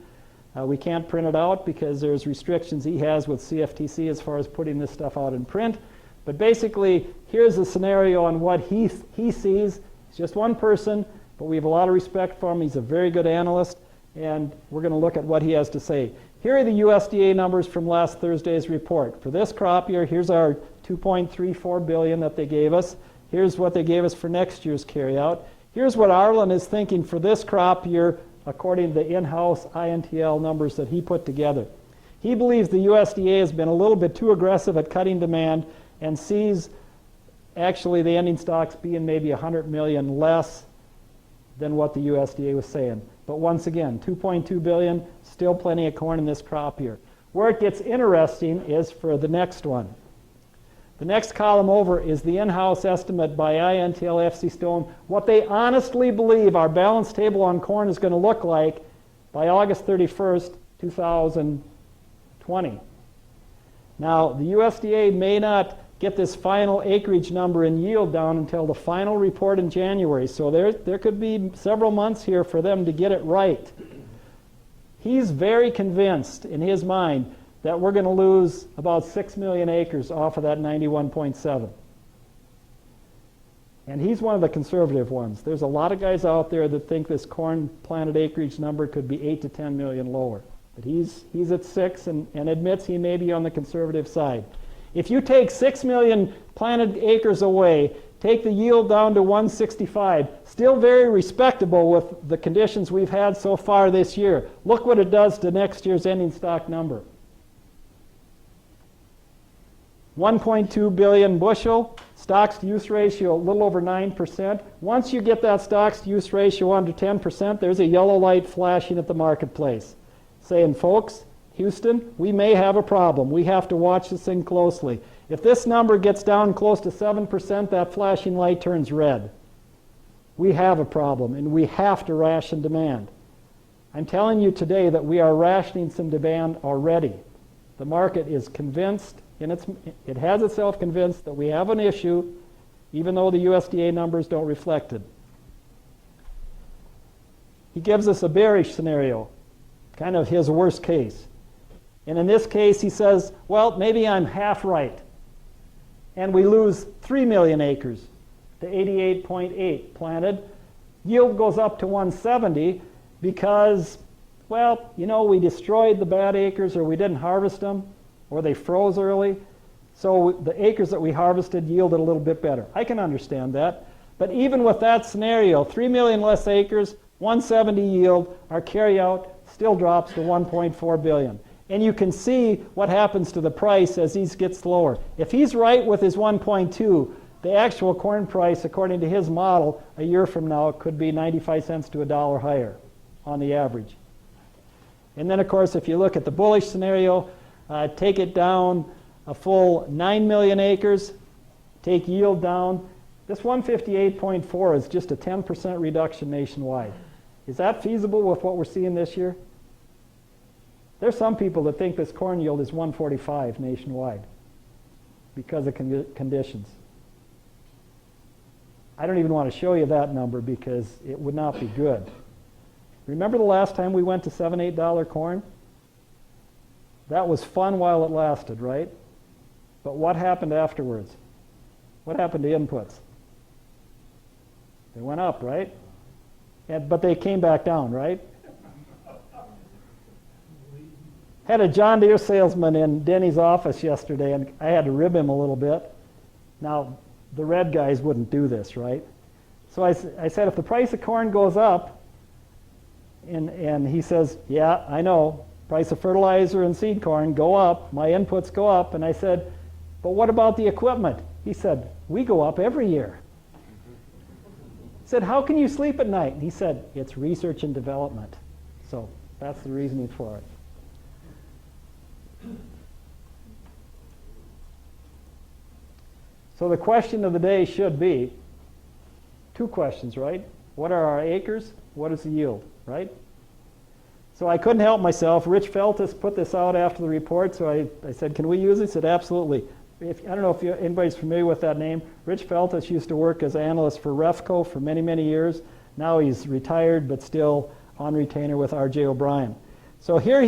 We can't print it out because there's restrictions he has with CFTC as far as putting this stuff out in print. But basically, here's a scenario on what he sees. He's just one person, but we have a lot of respect for him. He's a very good analyst, and we're going to look at what he has to say. Here are the USDA numbers from last Thursday's report. For this crop year, here's our $2.34 billion that they gave us. Here's what they gave us for next year's carryout. Here's what Arlen is thinking for this crop year according to the in-house INTL numbers that he put together. He believes the USDA has been a little bit too aggressive at cutting demand and sees actually the ending stocks being maybe 100 million less than what the USDA was saying. But once again, 2.2 billion, still plenty of corn in this crop year. Where it gets interesting is for the next one. The next column over is the in-house estimate by INTL FC Stone, what they honestly believe our balance table on corn is going to look like by August 31st, 2020. Now, the USDA may not get this final acreage number and yield down until the final report in January, so there could be several months here for them to get it right. He's very convinced in his mind that we're going to lose about 6 million acres off of that 91.7. And he's one of the conservative ones. There's a lot of guys out there that think this corn planted acreage number could be 8 to 10 million lower. But he's at 6 and admits he may be on the conservative side. If you take 6 million planted acres away, Take the yield down to 165. Still very respectable with the conditions we've had so far this year. Look what it does to next year's ending stock number. 1.2 billion bushel, stocks to use ratio a little over 9%. Once you get that stocks to use ratio under 10%, there's a yellow light flashing at the marketplace saying, folks, Houston, we may have a problem. We have to watch this thing closely. If this number gets down close to 7%, that flashing light turns red. We have a problem, and we have to ration demand. I'm telling you today that we are rationing some demand already. The market is convinced, and it has itself convinced that we have an issue, even though the USDA numbers don't reflect it. He gives us a bearish scenario, kind of his worst case. And in this case, he says, well, maybe I'm half right. And we lose 3 million acres to 88.8 planted. Yield goes up to 170 because, well, you know, we destroyed the bad acres, or we didn't harvest them, or they froze early. So the acres that we harvested yielded a little bit better. I can understand that. But even with that scenario, 3 million less acres, 170 yield, our carryout still drops to 1.4 billion. And you can see what happens to the price as these gets lower. If he's right with his 1.2, the actual corn price, according to his model, a year from now could be 95 cents to $1 higher on the average. And then, of course, if you look at the bullish scenario, take it down a full 9 million acres, take yield down. This 158.4 is just a 10% reduction nationwide. Is that feasible with what we're seeing this year? There's some people that think this corn yield is 145 nationwide because of conditions. I don't even want to show you that number because it would not be good. Remember the last time we went to $7, $8 corn? That was fun while it lasted, right? But what happened afterwards? What happened to inputs? They went up, right? But they came back down, right? Had a John Deere salesman in Denny's office yesterday, and I had to rib him a little bit. Now, the red guys wouldn't do this, right? So I said, if the price of corn goes up, and he says, yeah, I know, price of fertilizer and seed corn go up, my inputs go up, and I said, but what about the equipment? He said, we go up every year. I said, how can you sleep at night? And he said, it's research and development. So that's the reasoning for it. So the question of the day should be, two questions, right? What are our acres? What is the yield, right? So I couldn't help myself. Rich Feltus put this out after the report, so I said, can we use it? He said, absolutely. I don't know if anybody's familiar with that name. Rich Feltus used to work as analyst for Refco for many, many years. Now he's retired, but still on retainer with R.J. O'Brien. So here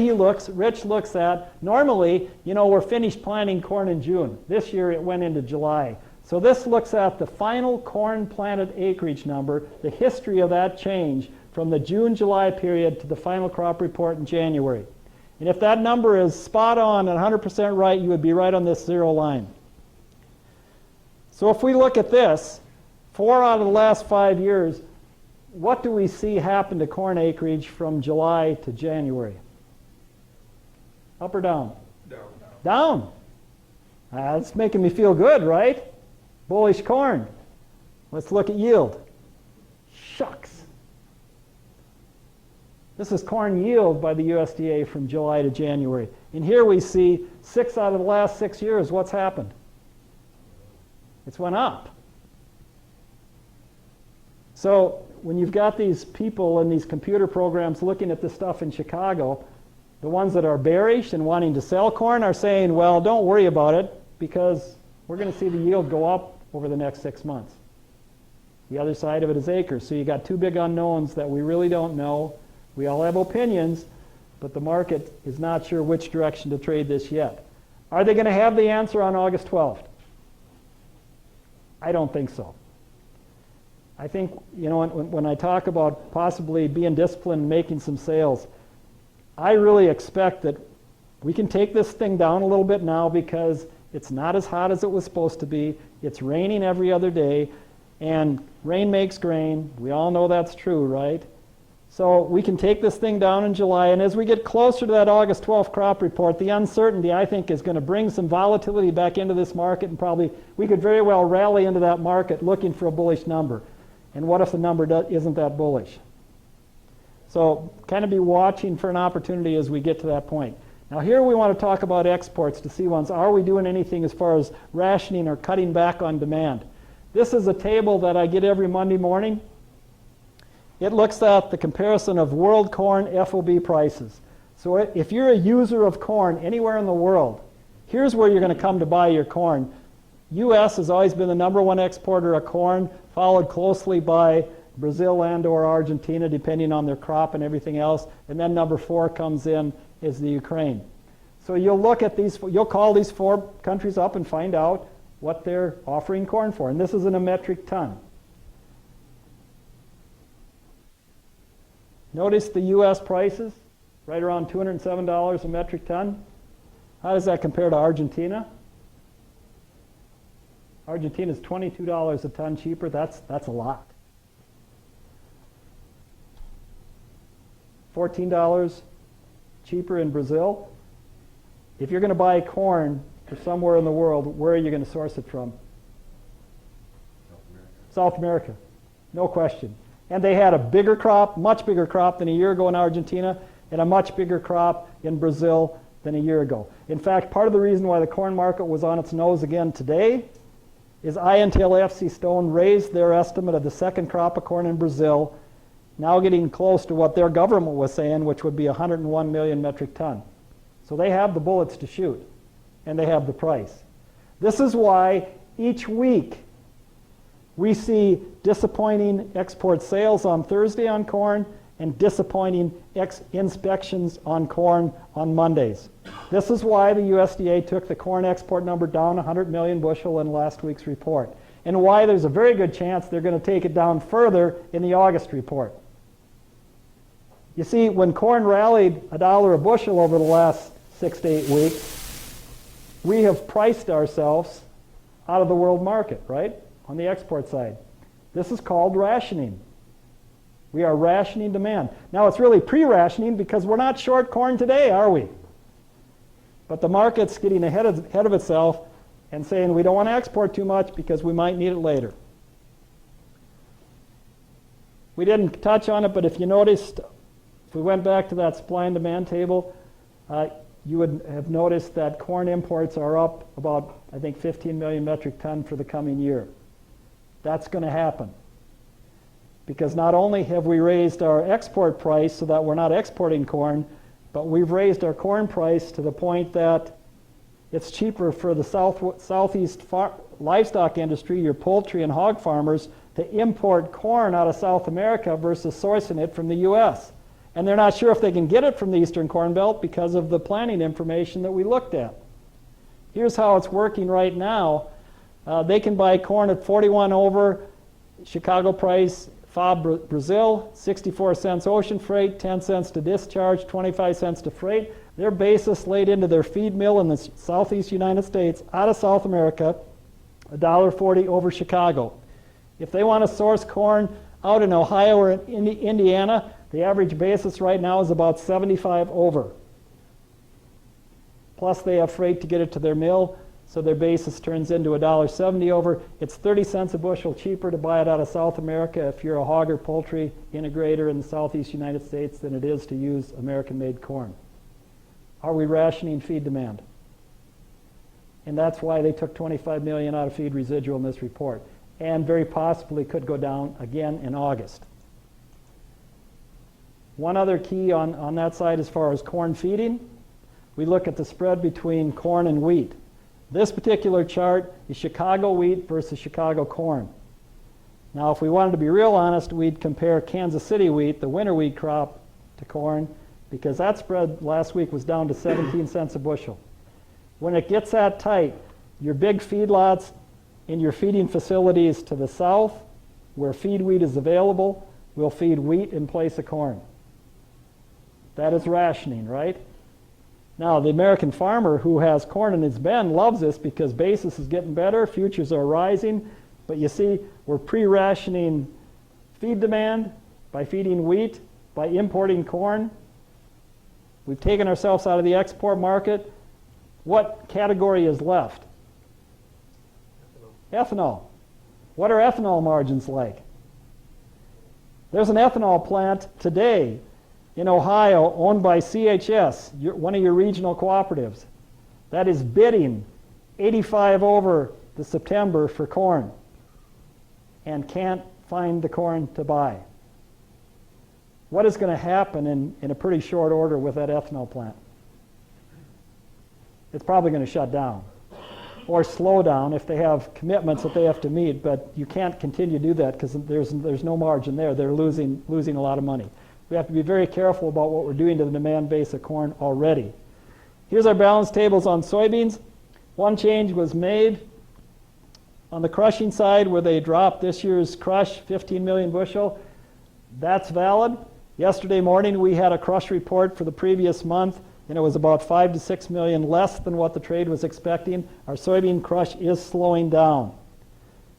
Rich looks at, normally, you know, we're finished planting corn in June. This year it went into July. So this looks at the final corn planted acreage number, the history of that change from the June-July period to the final crop report in January. And if that number is spot on and 100% right, you would be right on this zero line. So if we look at this, 4 out of the last 5 years, what do we see happen to corn acreage from July to January? Up or down? Down. Down. That's making me feel good, right? Bullish corn. Let's look at yield. Shucks. This is corn yield by the USDA from July to January. And here we see 6 out of the last 6 years, what's happened? It's went up. So when you've got these people and these computer programs looking at this stuff in Chicago, the ones that are bearish and wanting to sell corn are saying, well, don't worry about it because we're going to see the yield go up over the next 6 months. The other side of it is acres. So you got two big unknowns that we really don't know. We all have opinions, but the market is not sure which direction to trade this yet. Are they going to have the answer on August 12th? I don't think so. I think, you know, when I talk about possibly being disciplined and making some sales, I really expect that we can take this thing down a little bit now because it's not as hot as it was supposed to be. It's raining every other day. And rain makes grain. We all know that's true, right? So we can take this thing down in July, and as we get closer to that August 12th crop report, the uncertainty, I think, is going to bring some volatility back into this market, and probably we could very well rally into that market looking for a bullish number. And what if the number isn't that bullish? So kind of be watching for an opportunity as we get to that point. Now here we want to talk about exports to see are we doing anything as far as rationing or cutting back on demand. This is a table that I get every Monday morning. It looks at the comparison of world corn FOB prices. So if you're a user of corn anywhere in the world, here's where you're going to come to buy your corn. U.S. has always been the #1 exporter of corn, followed closely by Brazil and or Argentina, depending on their crop and everything else. And then number 4 comes in is the Ukraine. So you'll look at these, you'll call these 4 countries up and find out what they're offering corn for. And this is in a metric ton. Notice the U.S. prices, right around $207 a metric ton. How does that compare to Argentina? Argentina's $22 a ton cheaper. That's a lot. $14 cheaper in Brazil. If you're going to buy corn for somewhere in the world, where are you going to source it from? South America, no question. And they had a bigger crop, much bigger crop than a year ago in Argentina, and a much bigger crop in Brazil than a year ago. In fact, part of the reason why the corn market was on its nose again today is INTL FC Stone raised their estimate of the second crop of corn in Brazil, now getting close to what their government was saying, which would be 101 million metric ton. So they have the bullets to shoot, and they have the price. This is why each week we see disappointing export sales on Thursday on corn and disappointing inspections on corn on Mondays. This is why the USDA took the corn export number down 100 million bushel in last week's report, and why there's a very good chance they're going to take it down further in the August report. You see, when corn rallied $1 a bushel over the last 6 to 8 weeks, we have priced ourselves out of the world market, right, on the export side. This is called rationing. We are rationing demand. Now, it's really pre-rationing because we're not short corn today, are we? But the market's getting ahead of itself and saying we don't want to export too much because we might need it later. We didn't touch on it, but if you noticed, if we went back to that supply and demand table, you would have noticed that corn imports are up about, I think, 15 million metric ton for the coming year. That's going to happen. Because not only have we raised our export price so that we're not exporting corn, but we've raised our corn price to the point that it's cheaper for the southeast livestock industry, your poultry and hog farmers, to import corn out of South America versus sourcing it from the U.S. And they're not sure if they can get it from the Eastern Corn Belt because of the planning information that we looked at. Here's how it's working right now. They can buy corn at 41 over Chicago price, FOB Brazil, 64 cents ocean freight, 10 cents to discharge, 25 cents to freight. Their basis laid into their feed mill in the southeast United States out of South America, $1.40 over Chicago. If they want to source corn out in Ohio or in Indiana, the average basis right now is about 75 over. Plus they have freight to get it to their mill, so their basis turns into $1.70 over. It's 30 cents a bushel cheaper to buy it out of South America if you're a hog or poultry integrator in the southeast United States than it is to use American-made corn. Are we rationing feed demand? And that's why they took 25 million out of feed residual in this report, and very possibly could go down again in August. One other key on that side as far as corn feeding, we look at the spread between corn and wheat. This particular chart is Chicago wheat versus Chicago corn. Now, if we wanted to be real honest, we'd compare Kansas City wheat, the winter wheat crop, to corn, because that spread last week was down to 17 cents a bushel. When it gets that tight, your big feedlots in your feeding facilities to the south, where feed wheat is available, will feed wheat in place of corn. That is rationing, right? Now, the American farmer who has corn in his bin loves this because basis is getting better, futures are rising, But you see, we're pre-rationing feed demand by feeding wheat, by importing corn. We've taken ourselves out of the export market. What category is left? Ethanol. What are ethanol margins like? There's an ethanol plant today in Ohio owned by CHS, one of your regional cooperatives, that is bidding 85 over the September for corn and can't find the corn to buy. What is going to happen in a pretty short order with that ethanol plant? It's probably going to shut down or slow down if they have commitments that they have to meet, but you can't continue to do that because there's no margin there. They're losing a lot of money. We have to be very careful about what we're doing to the demand base of corn already. Here's our balance tables on soybeans. One change was made on the crushing side where they dropped this year's crush 15 million bushel. That's valid. Yesterday morning we had a crush report for the previous month, and it was about 5 to 6 million less than what the trade was expecting. Our soybean crush is slowing down.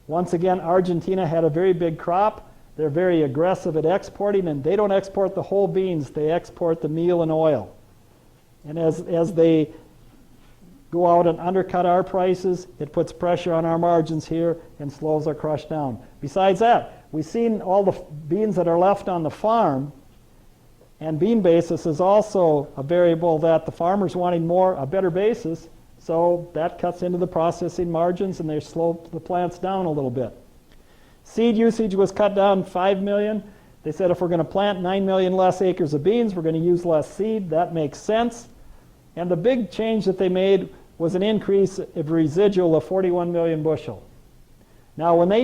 Once again, Argentina had a very big crop. They're very aggressive at exporting, and they don't export the whole beans. They export the meal and oil. And as they go out and undercut our prices, it puts pressure on our margins here and slows our crush down. Besides that, we've seen all the beans that are left on the farm, and bean basis is also a variable that the farmer's wanting a better basis, so that cuts into the processing margins and they slow the plants down a little bit. Seed usage was cut down 5 million. They said if we're going to plant 9 million less acres of beans, we're going to use less seed. That makes sense. And the big change that they made was an increase of residual of 41 million bushel. Now, when they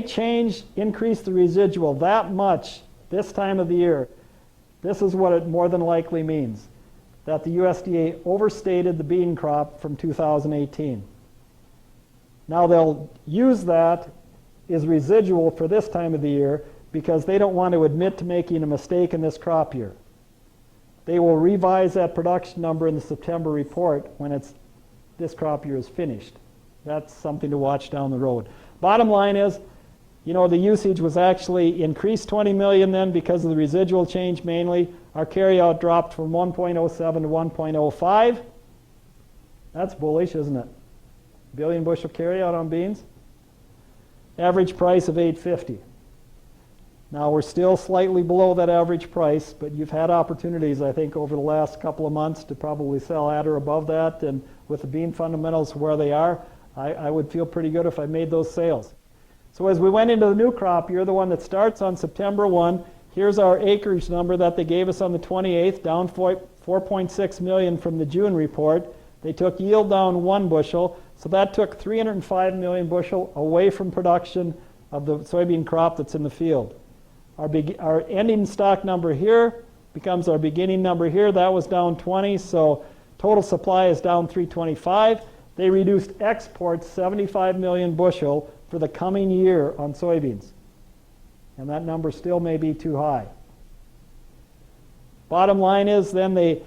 increased the residual that much this time of the year, this is what it more than likely means, that the USDA overstated the bean crop from 2018. Now, they'll use that as residual for this time of the year because they don't want to admit to making a mistake in this crop year. They will revise that production number in the September report when this crop year is finished. That's something to watch down the road. Bottom line is, the usage was actually increased 20 million then because of the residual change mainly. Our carryout dropped from 1.07 to 1.05. That's bullish, isn't it? Billion bushel carryout on beans. Average price of $8.50. Now we're still slightly below that average price, but you've had opportunities, I think, over the last couple of months to probably sell at or above that, and with the bean fundamentals where they are, I would feel pretty good if I made those sales. So as we went into the new crop year, the one that starts on September 1, here's our acreage number that they gave us on the 28th, down 4.6 million from the June report. They took yield down 1 bushel, so that took 305 million bushel away from production of the soybean crop that's in the field. Our ending stock number here becomes our beginning number here. That was down 20, so total supply is down 325. They reduced exports 75 million bushel for the coming year on soybeans. And that number still may be too high. Bottom line is then they,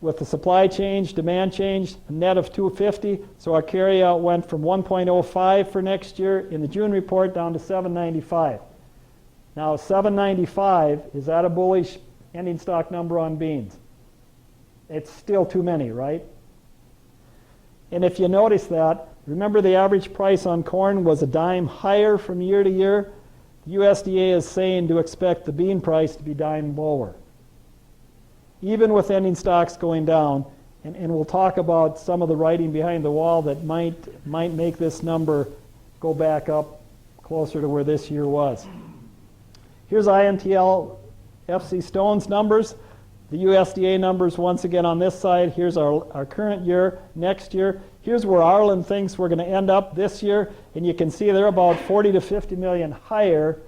with the supply change, demand change, a net of 250, so our carryout went from 1.05 for next year in the June report down to 795. Now 795, is that a bullish ending stock number on beans? It's still too many, right? And if you notice that, remember the average price on corn was a dime higher from year to year. The USDA is saying to expect the bean price to be dime lower, even with ending stocks going down. And we'll talk about some of the writing behind the wall that might make this number go back up closer to where this year was. Here's INTL FC Stone's numbers. The USDA numbers once again on this side. Here's our current year, next year. Here's where Ireland thinks we're going to end up this year, and you can see they're about 40 to 50 million higher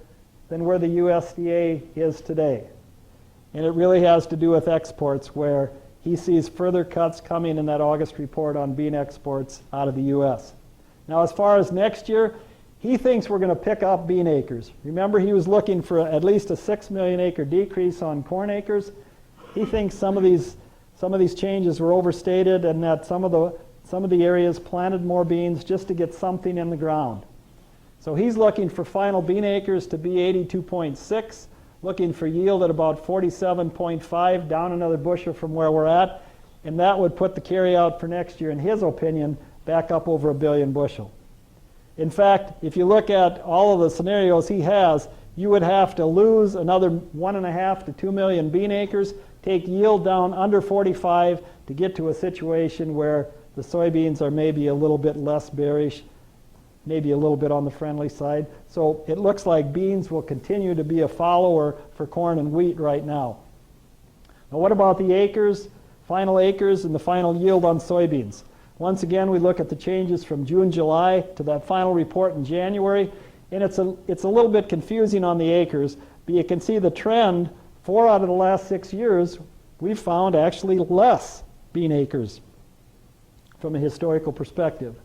than where the USDA is today. And it really has to do with exports, where he sees further cuts coming in that August report on bean exports out of the U.S. Now, as far as next year, he thinks we're going to pick up bean acres. Remember, he was looking for at least a 6 million acre decrease on corn acres. He thinks some of these changes were overstated and that some of some of the areas planted more beans just to get something in the ground. So he's looking for final bean acres to be 82.6, looking for yield at about 47.5, down another bushel from where we're at, and that would put the carryout for next year, in his opinion, back up over 1 billion bushel. In fact, if you look at all of the scenarios he has, you would have to lose another 1.5 to 2 million bean acres, take yield down under 45 to get to a situation where the soybeans are maybe a little bit less bearish, maybe a little bit on the friendly side. So it looks like beans will continue to be a follower for corn and wheat right now. Now what about the acres, final acres, and the final yield on soybeans? Once again, we look at the changes from June, July to that final report in January, and it's a little bit confusing on the acres, but you can see the trend. 4 out of the last 6 years, we've found actually less bean acres from a historical perspective.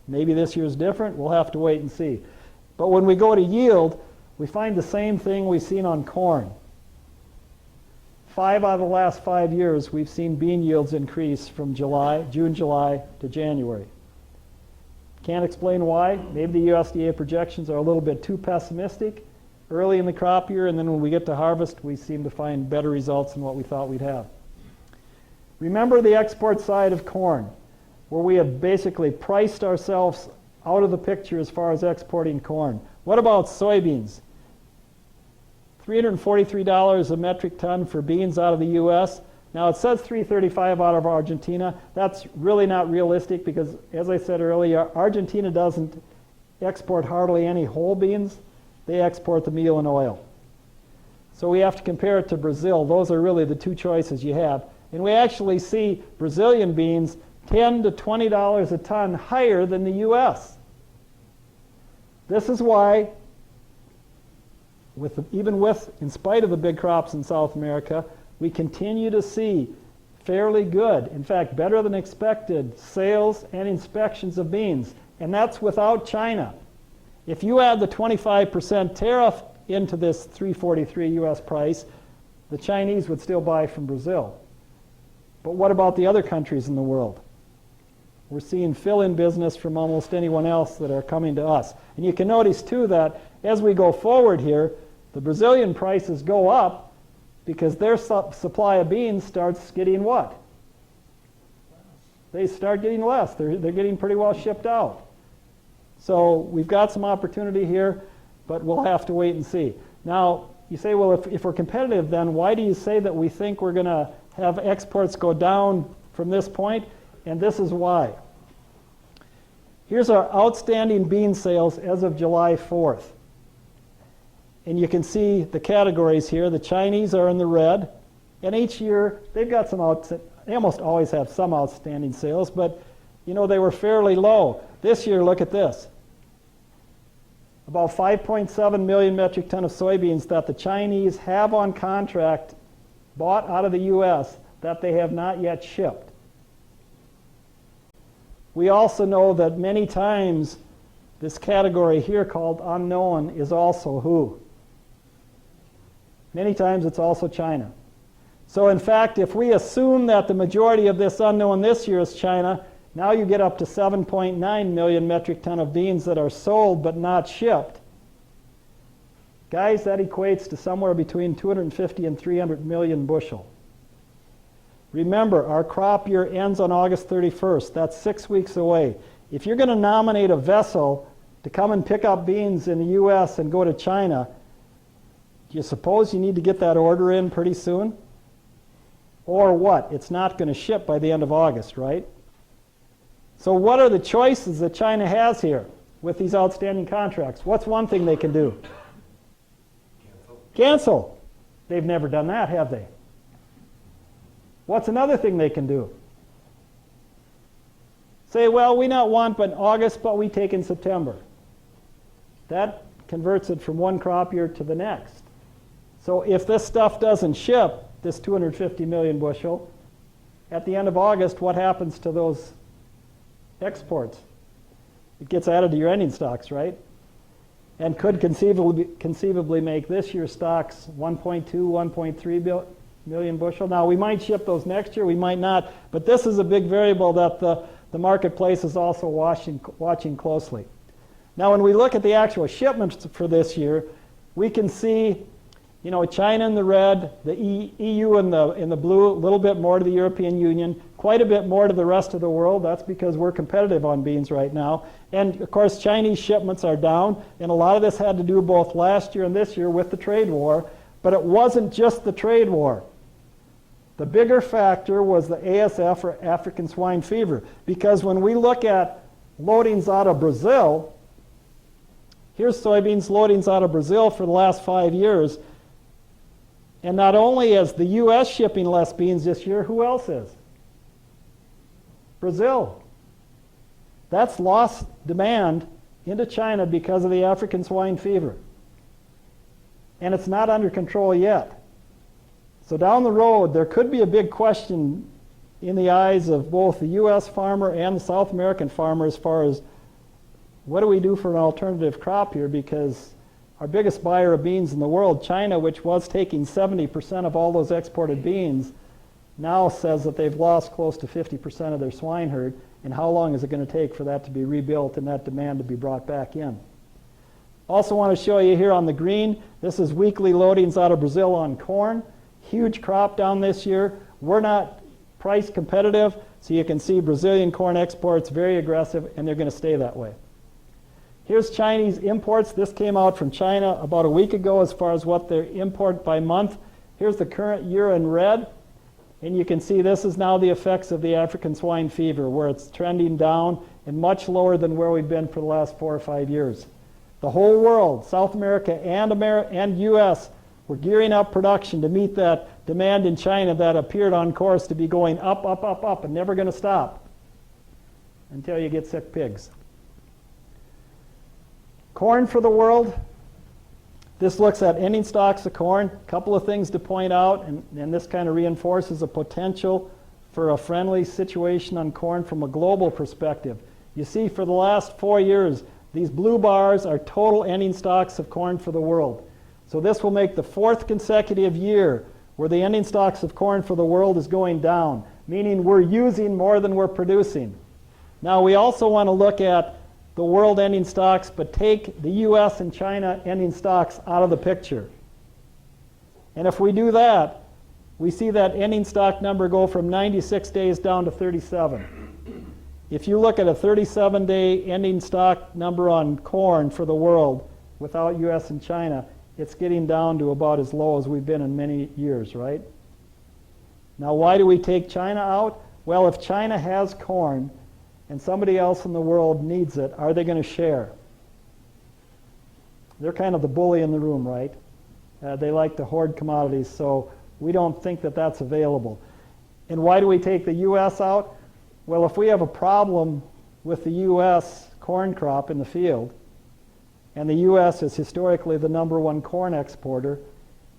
Maybe this year's different. We'll have to wait and see. But when we go to yield, we find the same thing we've seen on corn. 5 out of the last 5 years, we've seen bean yields increase from June, July to January. Can't explain why. Maybe the USDA projections are a little bit too pessimistic early in the crop year, and then when we get to harvest, we seem to find better results than what we thought we'd have. Remember the export side of corn, where we have basically priced ourselves out of the picture as far as exporting corn. What about soybeans? $343 a metric ton for beans out of the U.S. Now it says $335 out of Argentina. That's really not realistic because, as I said earlier, Argentina doesn't export hardly any whole beans. They export the meal and oil. So we have to compare it to Brazil. Those are really the two choices you have. And we actually see Brazilian beans $10 to $20 a ton higher than the U.S. This is why, in spite of the big crops in South America, we continue to see fairly good, in fact, better than expected, sales and inspections of beans. And that's without China. If you add the 25% tariff into this $343 U.S. price, the Chinese would still buy from Brazil. But what about the other countries in the world? We're seeing fill-in business from almost anyone else that are coming to us. And you can notice, too, that as we go forward here, the Brazilian prices go up because their supply of beans starts getting what? They start getting less. They're getting pretty well shipped out. So we've got some opportunity here, but we'll have to wait and see. Now, you say, well, if we're competitive, then why do you say that we think we're going to have exports go down from this point? And this is why. Here's our outstanding bean sales as of July 4th. And you can see the categories here. The Chinese are in the red. And each year, they've got they almost always have some outstanding sales, but you know, they were fairly low. This year, look at this. About 5.7 million metric ton of soybeans that the Chinese have on contract bought out of the U.S. that they have not yet shipped. We also know that many times this category here called unknown is also who? Many times it's also China. So in fact, if we assume that the majority of this unknown this year is China, now you get up to 7.9 million metric ton of beans that are sold but not shipped. Guys, that equates to somewhere between 250 and 300 million bushel. Remember, our crop year ends on August 31st. That's 6 weeks away. If you're going to nominate a vessel to come and pick up beans in the U.S. and go to China, do you suppose you need to get that order in pretty soon? Or what? It's not going to ship by the end of August, right? So what are the choices that China has here with these outstanding contracts? What's one thing they can do? Cancel. They've never done that, have they? What's another thing they can do? Say, well, we not want but in August, but we take in September. That converts it from one crop year to the next. So if this stuff doesn't ship, this 250 million bushel, at the end of August, what happens to those exports? It gets added to your ending stocks, right? And could conceivably make this year's stocks 1.2, 1.3 million bushel. Now, we might ship those next year, we might not, but this is a big variable that the the marketplace is also watching closely. Now, when we look at the actual shipments for this year, we can see, you know, China in the red, the EU in the blue, a little bit more to the European Union, quite a bit more to the rest of the world. That's because we're competitive on beans right now. And of course, Chinese shipments are down, and a lot of this had to do both last year and this year with the trade war, but it wasn't just the trade war. The bigger factor was the ASF, or African swine fever, because when we look at loadings out of Brazil, here's soybeans loadings out of Brazil for the last 5 years. And not only is the U.S. shipping less beans this year, who else is? Brazil. That's lost demand into China because of the African swine fever. And it's not under control yet. So down the road, there could be a big question in the eyes of both the U.S. farmer and the South American farmer as far as what do we do for an alternative crop here, because our biggest buyer of beans in the world, China, which was taking 70% of all those exported beans, now says that they've lost close to 50% of their swine herd, and how long is it going to take for that to be rebuilt and that demand to be brought back in? Also want to show you here on the green, this is weekly loadings out of Brazil on corn. Huge crop down this year. We're not price competitive, so you can see Brazilian corn exports very aggressive, and they're going to stay that way. Here's Chinese imports. This came out from China about a week ago as far as what they import by month. Here's the current year in red. And you can see this is now the effects of the African swine fever, where it's trending down and much lower than where we've been for the last 4 or 5 years. The whole world, South America and U.S., were gearing up production to meet that demand in China that appeared on course to be going up, up, up, up, and never going to stop until you get sick pigs. Corn for the world. This looks at ending stocks of corn. A couple of things to point out, and this kind of reinforces a potential for a friendly situation on corn from a global perspective. You see, for the last 4 years, these blue bars are total ending stocks of corn for the world. So this will make the 4th consecutive year where the ending stocks of corn for the world is going down, meaning we're using more than we're producing. Now, we also want to look at the world ending stocks, but take the U.S. and China ending stocks out of the picture. And if we do that, we see that ending stock number go from 96 days down to 37. If you look at a 37-day ending stock number on corn for the world without U.S. and China, it's getting down to about as low as we've been in many years, right? Now, why do we take China out? Well, if China has corn and somebody else in the world needs it, are they going to share? They're kind of the bully in the room, right? They like to hoard commodities, so we don't think that that's available. And why do we take the U.S. out? Well, if we have a problem with the U.S. corn crop in the field, and the U.S. is historically the #1 corn exporter,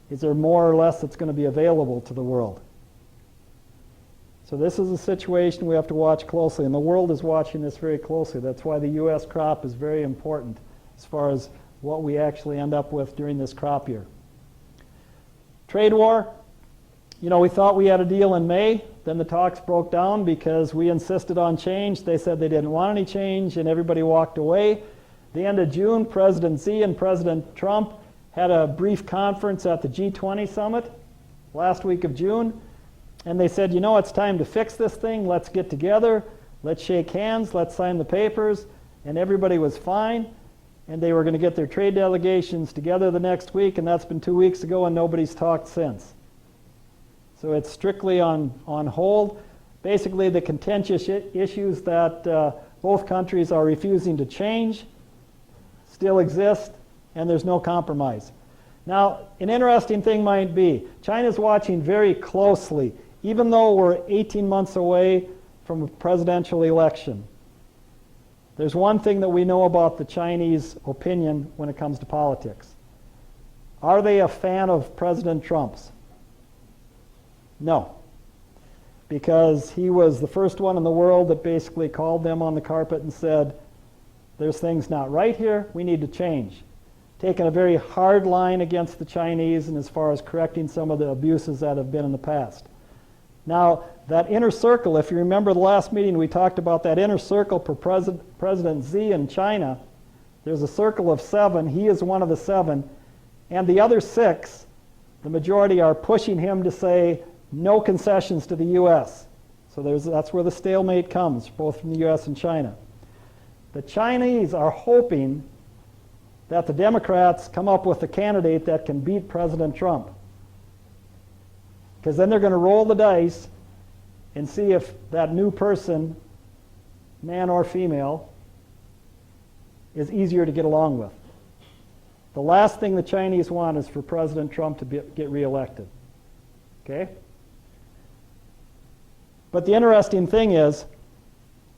is there more or less that's going to be available to the world? So this is a situation we have to watch closely, and the world is watching this very closely. That's why the U.S. crop is very important as far as what we actually end up with during this crop year. Trade war. You know, we thought we had a deal in May. Then the talks broke down because we insisted on change. They said they didn't want any change, and everybody walked away. The end of June, President Xi and President Trump had a brief conference at the G20 summit last week of June. And they said, you know, it's time to fix this thing. Let's get together. Let's shake hands. Let's sign the papers. And everybody was fine. And they were going to get their trade delegations together the next week. And that's been 2 weeks ago, and nobody's talked since. So it's strictly on hold. Basically, the contentious issues that both countries are refusing to change still exist, and there's no compromise. Now, an interesting thing might be, China's watching very closely, even though we're 18 months away from a presidential election. There's one thing that we know about the Chinese opinion when it comes to politics. Are they a fan of President Trump's? No. Because he was the first one in the world that basically called them on the carpet and said, there's things not right here, we need to change. Taken a very hard line against the Chinese and as far as correcting some of the abuses that have been in the past. Now, that inner circle, if you remember the last meeting, we talked about that inner circle for President Xi in China. There's a circle of 7. He is one of the 7. And the other 6, the majority are pushing him to say no concessions to the U.S. So that's where the stalemate comes, both from the U.S. and China. The Chinese are hoping that the Democrats come up with a candidate that can beat President Trump. Because then they're going to roll the dice and see if that new person, man or female, is easier to get along with. The last thing the Chinese want is for President Trump to get reelected. Okay? But the interesting thing is,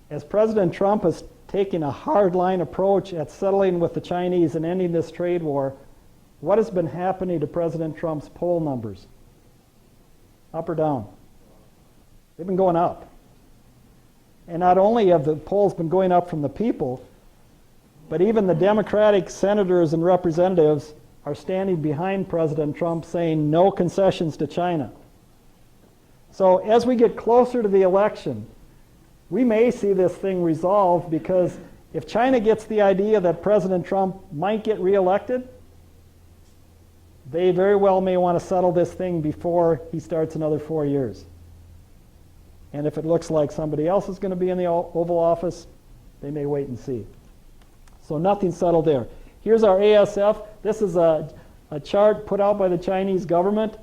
as President Trump is taking a hardline approach at settling with the Chinese and ending this trade war, what has been happening to President Trump's poll numbers? Up or down? They've been going up. And not only have the polls been going up from the people, but even the Democratic senators and representatives are standing behind President Trump saying no concessions to China. So as we get closer to the election, we may see this thing resolved, because if China gets the idea that President Trump might get reelected, they very well may want to settle this thing before he starts another 4 years. And if it looks like somebody else is going to be in the Oval Office, they may wait and see. So nothing's settled there. Here's our ASF. This is a chart put out by the Chinese government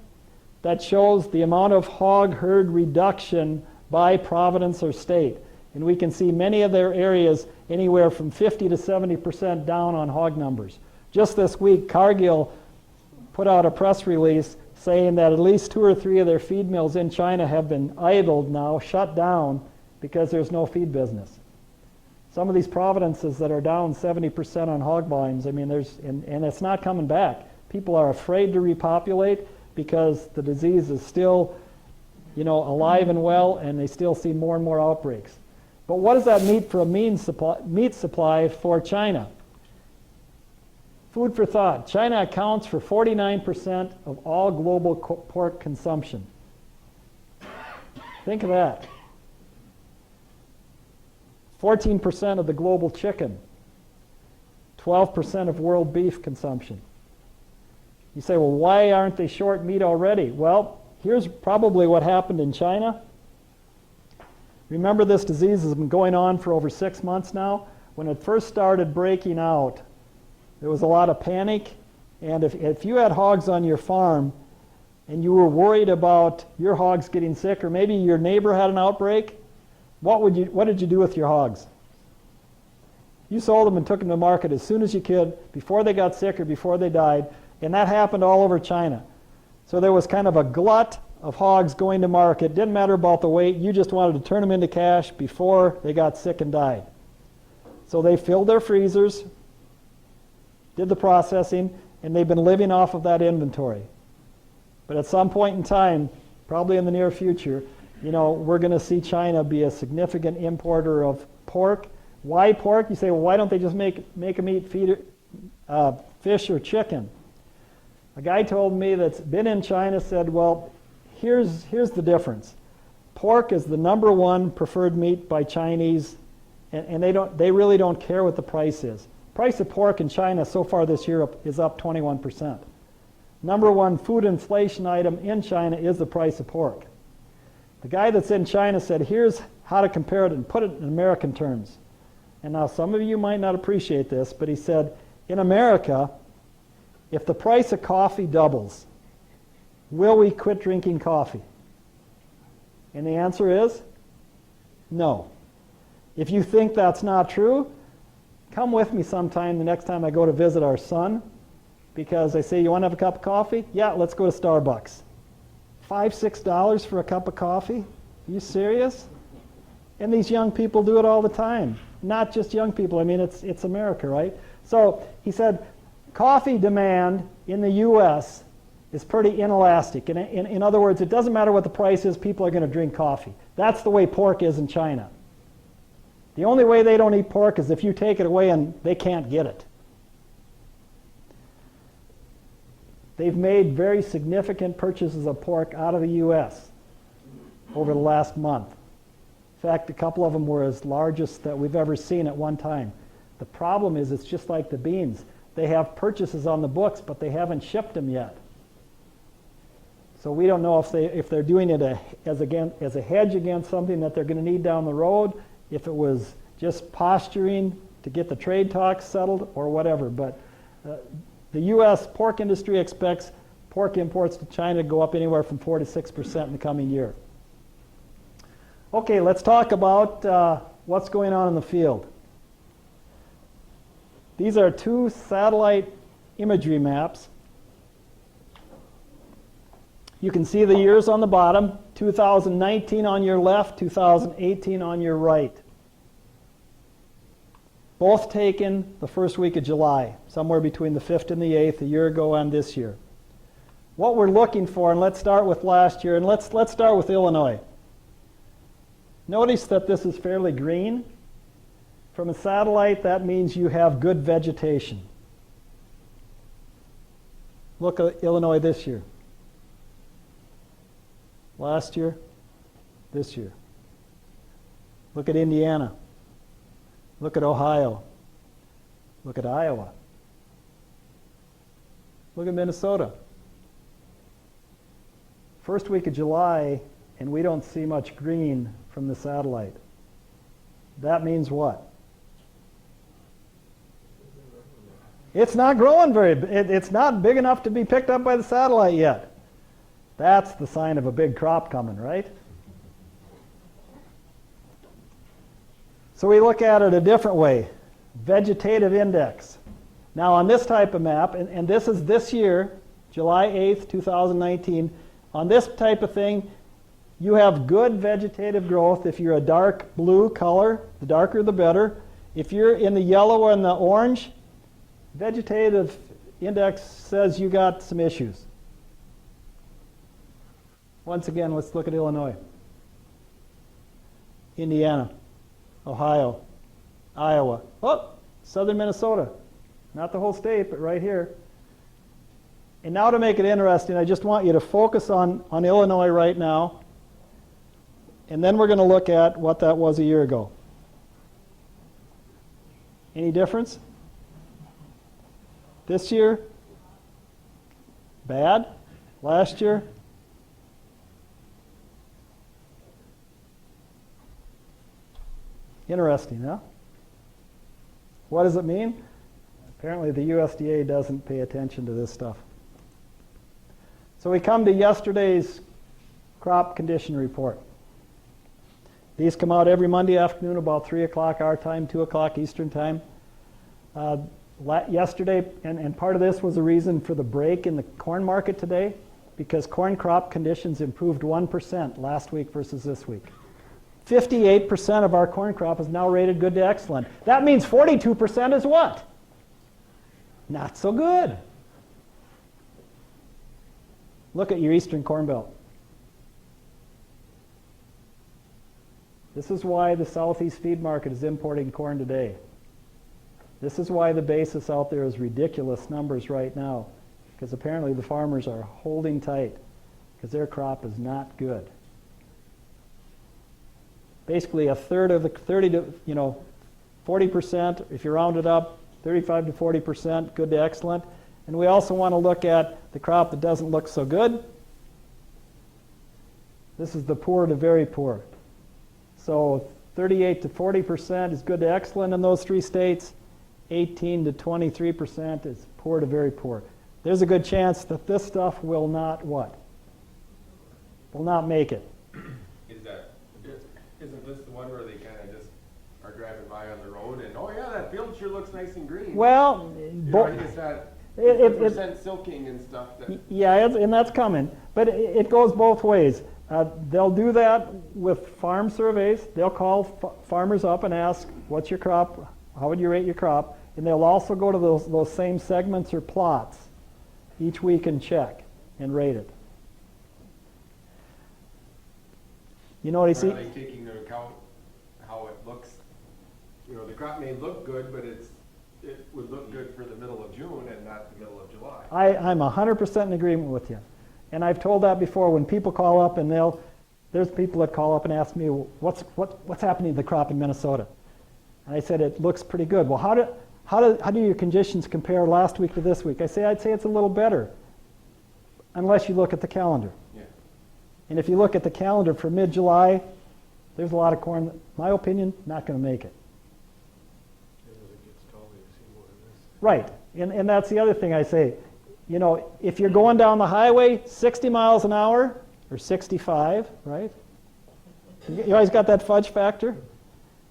that shows the amount of hog herd reduction by province or state. And we can see many of their areas anywhere from 50 to 70% down on hog numbers. Just this week, Cargill put out a press release saying that at least 2 or 3 of their feed mills in China have been idled now, shut down, because there's no feed business. Some of these provinces that are down 70% on hog volumes, I mean, and it's not coming back. People are afraid to repopulate because the disease is still, alive and well, and they still see more and more outbreaks. But what does that mean for a meat supply for China? Food for thought. China accounts for 49% of all global pork consumption. Think of that. 14% of the global chicken. 12% of world beef consumption. You say, well, why aren't they short meat already? Well, here's probably what happened in China. Remember, this disease has been going on for over 6 months now. When it first started breaking out, there was a lot of panic. And if you had hogs on your farm and you were worried about your hogs getting sick, or maybe your neighbor had an outbreak, what did you do with your hogs? You sold them and took them to market as soon as you could, before they got sick or before they died. And that happened all over China. So there was kind of a glut of hogs going to market. Didn't matter about the weight. You just wanted to turn them into cash before they got sick and died. So they filled their freezers, did the processing, and they've been living off of that inventory. But at some point in time, probably in the near future, we're going to see China be a significant importer of pork. Why pork? You say, well, why don't they just make them eat fish or chicken? A guy told me that's been in China said, well, here's the difference. Pork is the #1 preferred meat by Chinese, and they really don't care what the price is. Price of pork in China so far this year is up 21%. #1 food inflation item in China is the price of pork. The guy that's in China said, here's how to compare it and put it in American terms. And now some of you might not appreciate this, but he said, in America, if the price of coffee doubles, will we quit drinking coffee? And the answer is no. If you think that's not true, come with me sometime the next time I go to visit our son, because I say, you want to have a cup of coffee? Yeah, let's go to Starbucks. $5, $6 for a cup of coffee? Are you serious? And these young people do it all the time. Not just young people. I mean, it's America, right? So he said, coffee demand in the U.S. is pretty inelastic. In other words, it doesn't matter what the price is, people are going to drink coffee. That's the way pork is in China. The only way they don't eat pork is if you take it away and they can't get it. They've made very significant purchases of pork out of the U.S. over the last month. In fact, a couple of them were as largest that we've ever seen at one time. The problem is it's just like the beans. They have purchases on the books, but they haven't shipped them yet. So we don't know if they're doing it as a hedge against something that they're going to need down the road, if it was just posturing to get the trade talks settled or whatever. But the U.S. pork industry expects pork imports to China to go up anywhere from 4 to 6% in the coming year. Okay, let's talk about what's going on in the field. These are two satellite imagery maps. You can see the years on the bottom, 2019 on your left, 2018 on your right. Both taken the first week of July, somewhere between the 5th and the 8th, a year ago and this year. What we're looking for, and let's start with last year, and let's start with Illinois. Notice that this is fairly green. From a satellite, that means you have good vegetation. Look at Illinois this year. Last year, this year. Look at Indiana. Look at Ohio. Look at Iowa. Look at Minnesota. First week of July, and we don't see much green from the satellite. That means what? It's not growing it's not big enough to be picked up by the satellite yet. That's the sign of a big crop coming, right? So we look at it a different way. Vegetative index. Now on this type of map, and this is this year, July 8th, 2019, on this type of thing, you have good vegetative growth if you're a dark blue color, the darker the better. If you're in the yellow and the orange, vegetative index says you got some issues. Once again, let's look at Illinois, Indiana, Ohio, Iowa, southern Minnesota. Not the whole state, but right here. And now to make it interesting, I just want you to focus on Illinois right now. And then we're going to look at what that was a year ago. Any difference? This year? Bad? Last year? Interesting, huh? What does it mean? Apparently the USDA doesn't pay attention to this stuff. So we come to yesterday's crop condition report. These come out every Monday afternoon about 3 o'clock our time, 2 o'clock Eastern time. Yesterday, and part of this was a reason for the break in the corn market today, because corn crop conditions improved 1% last week versus this week. 58% of our corn crop is now rated good to excellent. That means 42% is what? Not so good. Look at your eastern corn belt. This is why the Southeast feed market is importing corn today. This is why the basis out there is ridiculous numbers right now, because apparently the farmers are holding tight because their crop is not good. Basically a third of the 30 to 40%, if you round it up, 35 to 40% good to excellent. And we also want to look at the crop that doesn't look so good. This is the poor to very poor. So 38 to 40% is good to excellent in those three states. 18 to 23% is poor to very poor. There's a good chance that this stuff will not what? Will not make it. Isn't this the one where they kind of just are driving by on the road and, oh yeah, that field sure looks nice and green? Well, it's that percent silking and stuff. Yeah, and that's coming. But it goes both ways. They'll do that with farm surveys. They'll call farmers up and ask, what's your crop? How would you rate your crop? And they'll also go to those same segments or plots each week and check and rate it. You know what I see? Are they taking into account how it looks? You know, the crop may look good, but it would look good for the middle of June and not the middle of July. I'm 100% in agreement with you. And I've told that before when people call up and they'll there's people that call up and ask me, what's happening to the crop in Minnesota? And I said, it looks pretty good. Well, how do your conditions compare last week to this week? I'd say it's a little better, unless you look at the calendar. Yeah. And if you look at the calendar for mid-July, there's a lot of corn, my opinion, not going to make it. Right, and that's the other thing I say. You know, if you're going down the highway 60 miles an hour, or 65, right? You always got that fudge factor.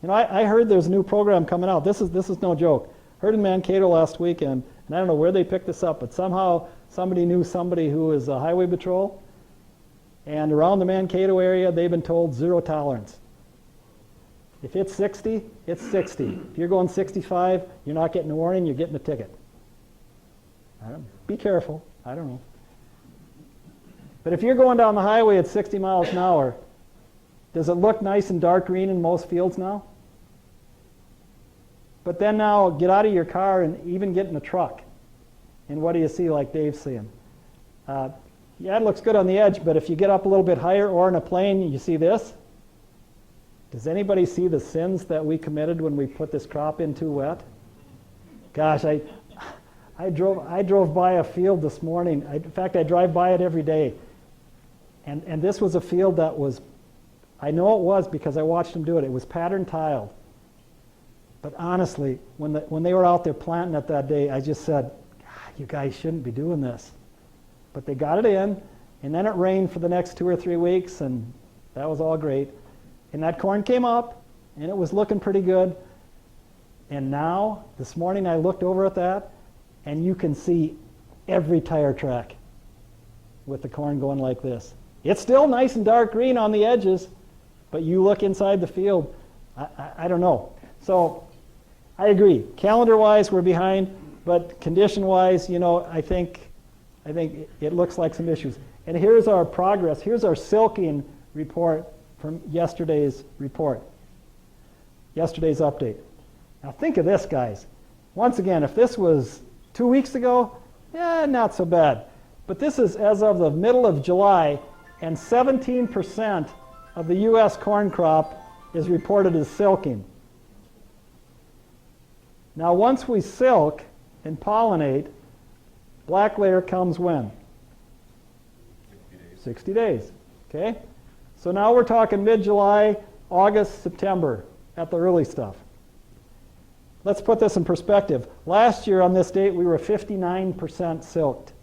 You know, I heard there's a new program coming out. This is no joke. Heard in Mankato last weekend, and I don't know where they picked this up, but somehow somebody knew somebody who is a highway patrol, and around the Mankato area, they've been told 0 tolerance. If it's 60, it's 60. If you're going 65, you're not getting a warning, you're getting a ticket. Be careful. I don't know. But if you're going down the highway at 60 miles an hour, does it look nice and dark green in most fields now? But then now get out of your car and even get in a truck. And what do you see, like Dave's saying? Yeah, it looks good on the edge, but if you get up a little bit higher or in a plane, you see this? Does anybody see the sins that we committed when we put this crop in too wet? Gosh, I drove by a field this morning. In fact, I drive by it every day. And this was a field that was, I know it was because I watched them do it. It was pattern tiled. But honestly, when they were out there planting it that day, I just said, God, you guys shouldn't be doing this. But they got it in, and then it rained for the next 2 or 3 weeks, and that was all great. And that corn came up, and it was looking pretty good. And now, this morning I looked over at that, and you can see every tire track with the corn going like this. It's still nice and dark green on the edges, but you look inside the field, I don't know. So I agree. Calendar-wise, we're behind, but condition-wise, you know, I think it looks like some issues. And here's our progress. Here's our silking report from yesterday's report, yesterday's update. Now think of this, guys. Once again, if this was 2 weeks ago, not so bad. But this is as of the middle of July, and 17% of the U.S. corn crop is reported as silking. Now once we silk and pollinate, black layer comes when? 60 days. Okay? So now we're talking mid-July, August, September at the early stuff. Let's put this in perspective. Last year on this date, we were 59% silked.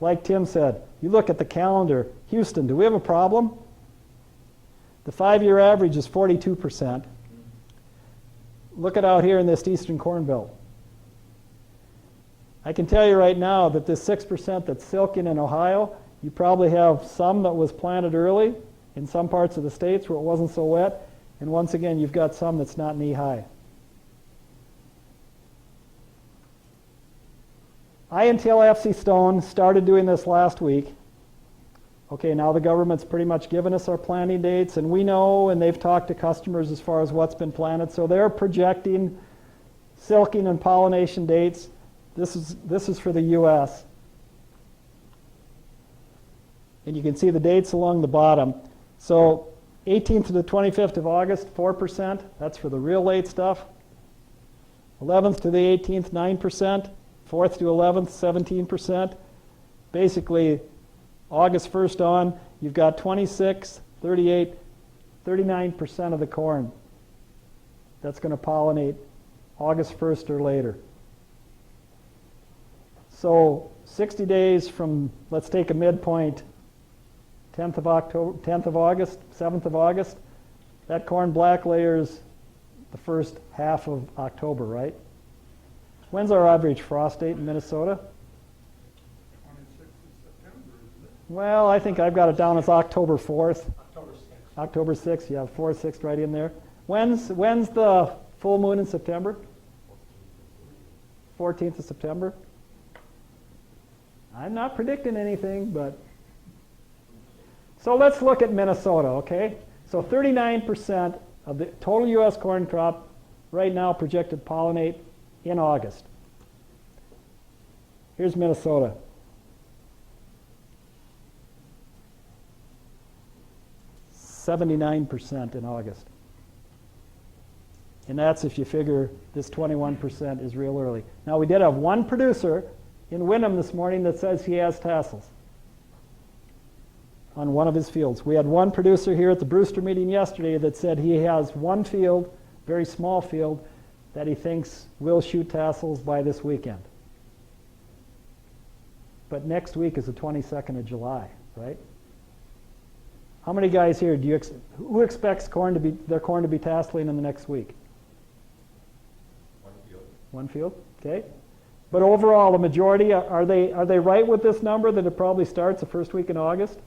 Like Tim said, you look at the calendar, Houston, do we have a problem? The 5-year average is 42%. Look at out here in this eastern corn belt. I can tell you right now that this 6% that's silking in Ohio, you probably have some that was planted early in some parts of the states where it wasn't so wet, and once again, you've got some that's not knee-high. I&T FC Stone started doing this last week. Okay, now the government's pretty much given us our planting dates, and we know, and they've talked to customers as far as what's been planted, so they're projecting silking and pollination dates. This is for the U.S. And you can see the dates along the bottom. So 18th to the 25th of August, 4%. That's for the real late stuff. 11th to the 18th, 9%. 4th to 11th, 17%. Basically, August 1st on, you've got 26, 38, 39% of the corn that's going to pollinate August 1st or later. So 60 days from, let's take a midpoint, 10th of August, 7th of August, that corn black layers the first half of October, right? When's our average frost date in Minnesota? 26th of September, isn't it? Well, I think I've got it down as October 4th. October 6th. October 6th, yeah, 4th, 6th right in there. When's the full moon in September? 14th of September. I'm not predicting anything, but... So let's look at Minnesota, okay? So 39% of the total U.S. corn crop right now projected pollinate in August. Here's Minnesota. 79% in August. And that's if you figure this 21% is real early. Now, we did have one producer in Wyndham this morning that says he has tassels on one of his fields. We had one producer here at the Brewster meeting yesterday that said he has one field, very small field, that he thinks will shoot tassels by this weekend. But next week is the 22nd of July, right? How many guys here who expects their corn to be tasseling in the next week? One field. One field, okay. But overall, the majority, are they right with this number that it probably starts the first week in August?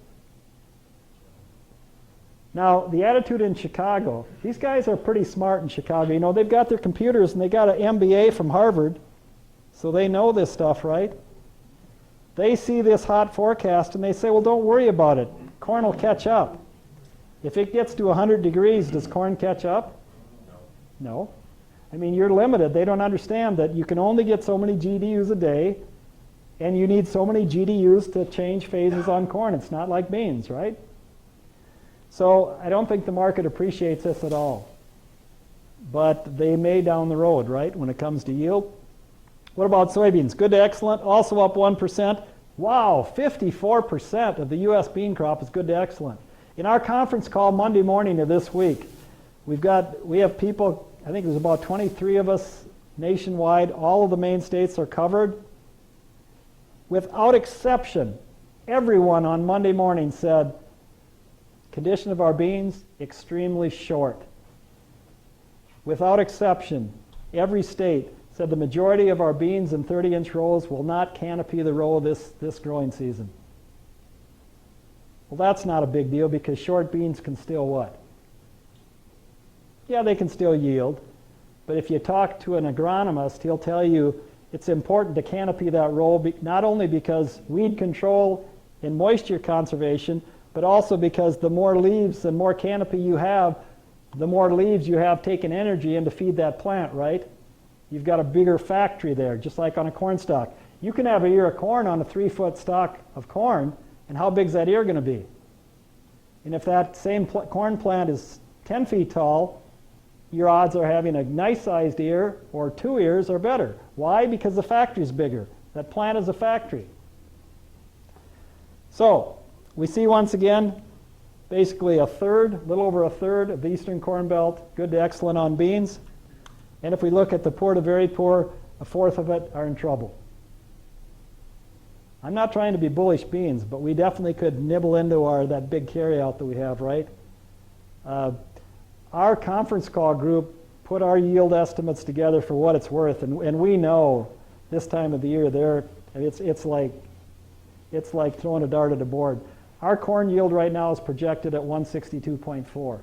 Now, the attitude in Chicago, these guys are pretty smart in Chicago. You know, they've got their computers and they got an MBA from Harvard, so they know this stuff, right? They see this hot forecast and they say, well, don't worry about it. Corn will catch up. If it gets to 100 degrees, does corn catch up? No. I mean, you're limited. They don't understand that you can only get so many GDUs a day, and you need so many GDUs to change phases on corn. It's not like beans, right? So I don't think the market appreciates this at all. But they may down the road, right, when it comes to yield. What about soybeans? Good to excellent, also up 1%. Wow, 54% of the U.S. bean crop is good to excellent. In our conference call Monday morning of this week, we have people, I think there's about 23 of us nationwide. All of the main states are covered. Without exception, everyone on Monday morning said, condition of our beans, extremely short. Without exception, every state said the majority of our beans in 30-inch rows will not canopy the row this growing season. Well, that's not a big deal because short beans can still what? Yeah, they can still yield. But if you talk to an agronomist, he'll tell you it's important to canopy that row, not only because weed control and moisture conservation, but also because the more leaves and more canopy you have, the more leaves you have taking energy in to feed that plant, right? You've got a bigger factory there, just like on a corn stalk. You can have a ear of corn on a 3-foot stalk of corn, and how big is that ear going to be? And if that same corn plant is 10 feet tall, your odds are having a nice-sized ear or 2 ears are better. Why? Because the factory's bigger. That plant is a factory. So, we see once again, basically a little over a third of the Eastern Corn Belt, good to excellent on beans. And if we look at the poor to very poor, a fourth of it are in trouble. I'm not trying to be bullish beans, but we definitely could nibble into that big carryout that we have, right? Our conference call group put our yield estimates together for what it's worth, and we know this time of the year it's like throwing a dart at a board. Our corn yield right now is projected at 162.4.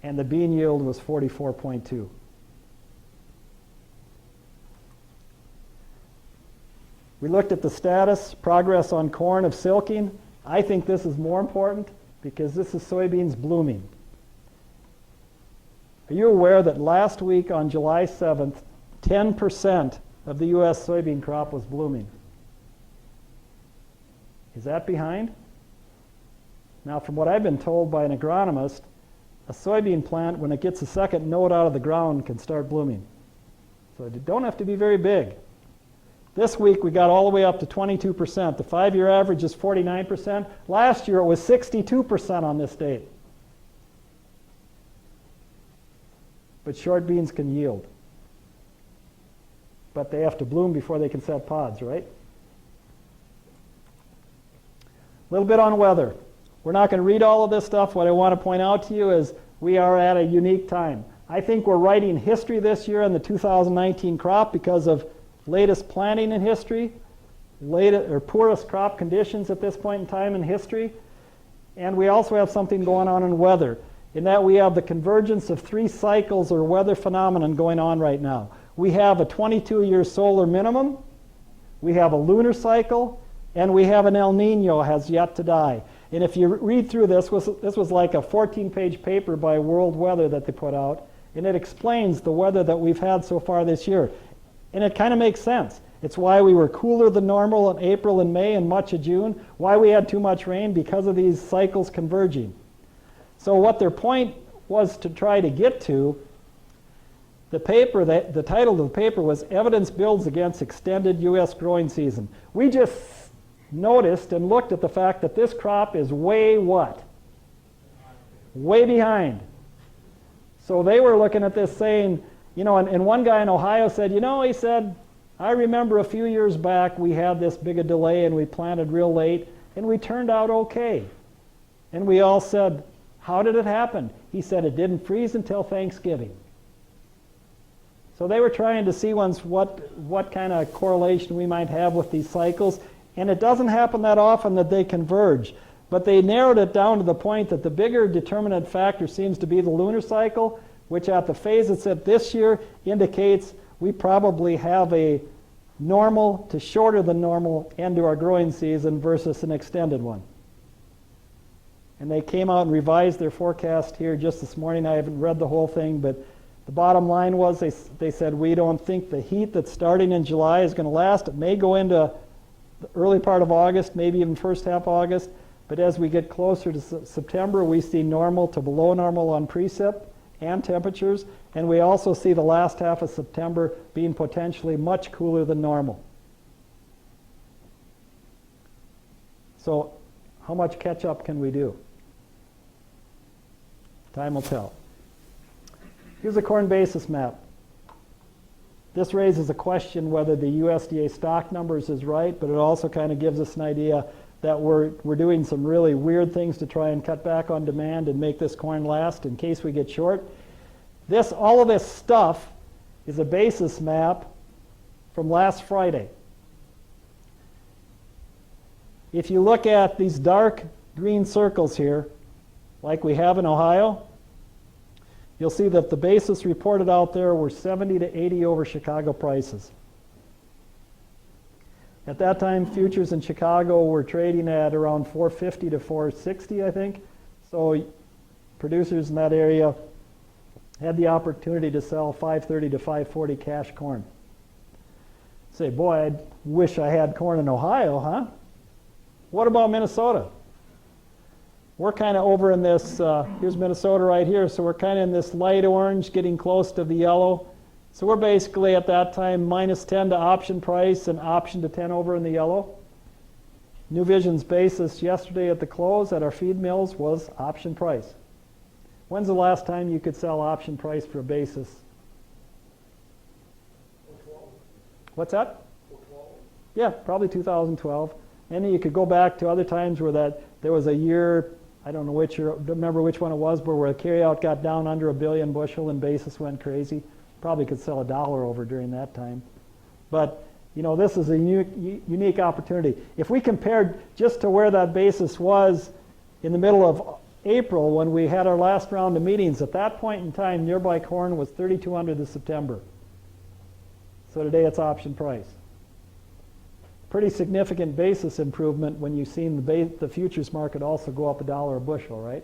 And the bean yield was 44.2. We looked at the status, progress on corn of silking. I think this is more important because this is soybeans blooming. Are you aware that last week on July 7th, 10% of the U.S. soybean crop was blooming? Is that behind? Now, from what I've been told by an agronomist, a soybean plant, when it gets a second node out of the ground, can start blooming. So it don't have to be very big. This week, we got all the way up to 22%. The 5-year average is 49%. Last year, it was 62% on this date. But short beans can yield. But they have to bloom before they can set pods, right? A little bit on weather. We're not going to read all of this stuff. What I want to point out to you is we are at a unique time. I think we're writing history this year in the 2019 crop because of latest planting in history, poorest crop conditions at this point in time in history. And we also have something going on in weather, in that we have the convergence of 3 cycles or weather phenomenon going on right now. We have a 22-year solar minimum, we have a lunar cycle, and we have an El Nino has yet to die. And if you read through this was like a 14-page paper by World Weather that they put out, and it explains the weather that we've had so far this year. And it kind of makes sense. It's why we were cooler than normal in April and May and much of June. Why we had too much rain, because of these cycles converging. So what their point was to try to get to, the title of the paper was Evidence Builds Against Extended U.S. Growing Season. We just noticed and looked at the fact that this crop is way what? Way behind. So they were looking at this saying, and one guy in Ohio said, he said, I remember a few years back we had this big a delay and we planted real late and we turned out okay. And we all said, how did it happen? He said it didn't freeze until Thanksgiving. So they were trying to see once what kind of correlation we might have with these cycles, and it doesn't happen that often that they converge. But they narrowed it down to the point that the bigger determinant factor seems to be the lunar cycle, which at the phase it's at this year indicates we probably have a normal to shorter than normal end to our growing season versus an extended one. And they came out and revised their forecast here just this morning. I haven't read the whole thing, but the bottom line was they said we don't think the heat that's starting in July is going to last. It may go into the early part of August, maybe even first half August, but as we get closer to September, we see normal to below normal on precip and temperatures, and we also see the last half of September being potentially much cooler than normal. So how much catch-up can we do? Time will tell. Here's a corn basis map. This raises a question whether the USDA stock numbers is right, but it also kind of gives us an idea that we're doing some really weird things to try and cut back on demand and make this corn last in case we get short. All of this stuff is a basis map from last Friday. If you look at these dark green circles here, like we have in Ohio, you'll see that the basis reported out there were 70 to 80 over Chicago prices. At that time, futures in Chicago were trading at around 450 to 460, I think. So producers in that area had the opportunity to sell 530 to 540 cash corn. Say, boy, I wish I had corn in Ohio, huh? What about Minnesota? We're kind of over in this, here's Minnesota right here, so we're kind of in this light orange getting close to the yellow. So we're basically at that time minus 10 to option price and option to 10 over in the yellow. New Vision's basis yesterday at the close at our feed mills was option price. When's the last time you could sell option price for a basis? What's that? Yeah, probably 2012. And then you could go back to other times where there was a year, I don't know which year, don't remember which one it was, but where the carryout got down under 1 billion bushel and basis went crazy. Probably could sell $1 over during that time. But this is a unique opportunity. If we compared just to where that basis was in the middle of April when we had our last round of meetings, at that point in time, nearby corn was 3,200 this September. So today it's option price. Pretty significant basis improvement when you've seen the futures market also go up $1 a bushel, right?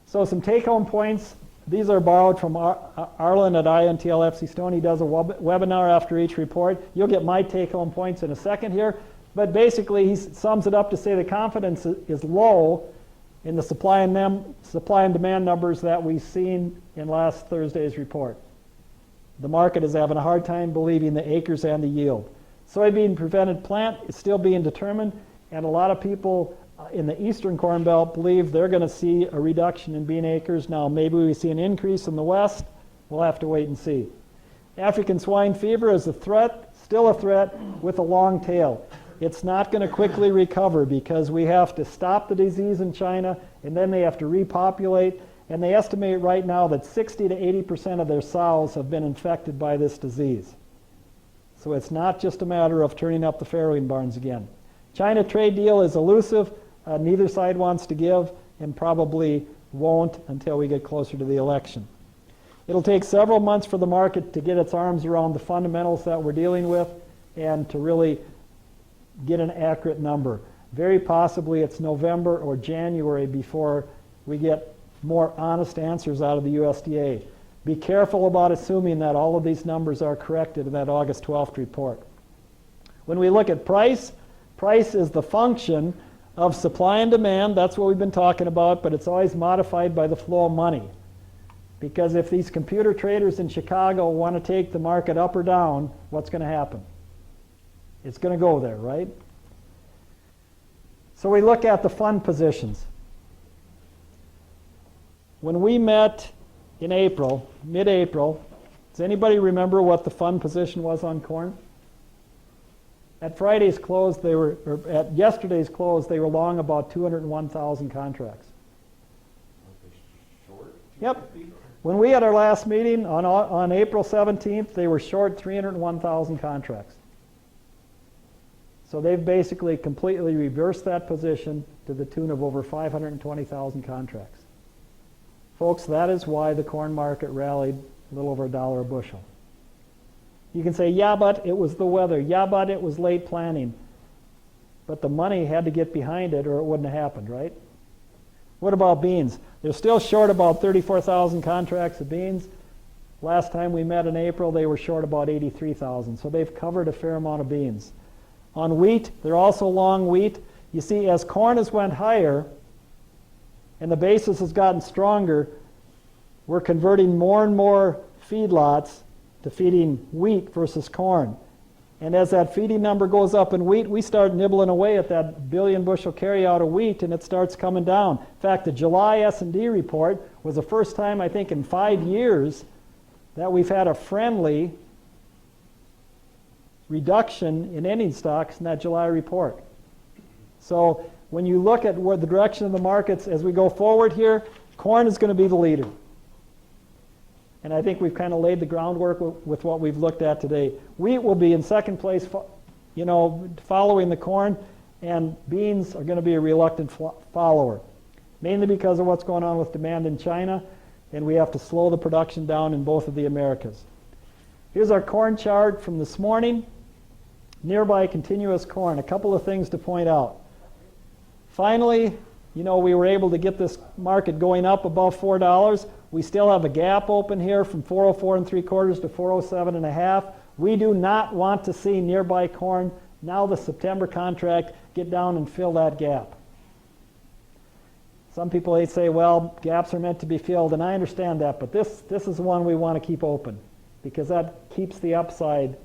So some take-home points. These are borrowed from Arlen at INTLFC Stone. He does a webinar after each report. You'll get my take-home points in a second here. But basically, he sums it up to say the confidence is low in the supply and demand numbers that we've seen in last Thursday's report. The market is having a hard time believing the acres and the yield. Soybean prevented plant is still being determined, and a lot of people in the eastern Corn Belt believe they're going to see a reduction in bean acres. Now, maybe we see an increase in the west. We'll have to wait and see. African swine fever is a threat, still a threat, with a long tail. It's not going to quickly recover because we have to stop the disease in China, and then they have to repopulate. And they estimate right now that 60 to 80% of their sows have been infected by this disease. So it's not just a matter of turning up the farrowing barns again. China trade deal is elusive. Neither side wants to give and probably won't until we get closer to the election. It'll take several months for the market to get its arms around the fundamentals that we're dealing with and to really get an accurate number. Very possibly it's November or January before we get more honest answers out of the USDA. Be careful about assuming that all of these numbers are corrected in that August 12th report. When we look at price, price is the function of supply and demand. That's what we've been talking about, but it's always modified by the flow of money. Because if these computer traders in Chicago want to take the market up or down, what's going to happen? It's going to go there, right? So we look at the fund positions. When we met in April, mid-April, does anybody remember what the fund position was on corn? At Friday's close, or at yesterday's close, they were long about 201,000 contracts. Short? Yep. When we had our last meeting on April 17th, they were short 301,000 contracts. So they've basically completely reversed that position to the tune of over 520,000 contracts. Folks, that is why the corn market rallied a little over $1 a bushel. You can say, yeah, but it was the weather. Yeah, but it was late planting. But the money had to get behind it or it wouldn't have happened, right? What about beans? They're still short about 34,000 contracts of beans. Last time we met in April, they were short about 83,000. So they've covered a fair amount of beans. On wheat, they're also long wheat. You see, as corn has went higher and the basis has gotten stronger, we're converting more and more feedlots to feeding wheat versus corn. And as that feeding number goes up in wheat, we start nibbling away at that billion bushel carryout of wheat, and it starts coming down. In fact, the July S&D report was the first time, I think, in 5 years that we've had a friendly reduction in ending stocks in that July report. So when you look at where the direction of the markets as we go forward here, corn is going to be the leader. And I think we've kind of laid the groundwork with what we've looked at today. Wheat will be in second place, following the corn, and beans are going to be a reluctant follower, mainly because of what's going on with demand in China, and we have to slow the production down in both of the Americas. Here's our corn chart from this morning. Nearby continuous corn. A couple of things to point out. Finally, we were able to get this market going up above $4. We still have a gap open here from 404 3/4 to 407 1/2. We do not want to see nearby corn, now the September contract, get down and fill that gap. Some people may say, well, gaps are meant to be filled, and I understand that, but this is the one we want to keep open because that keeps the upside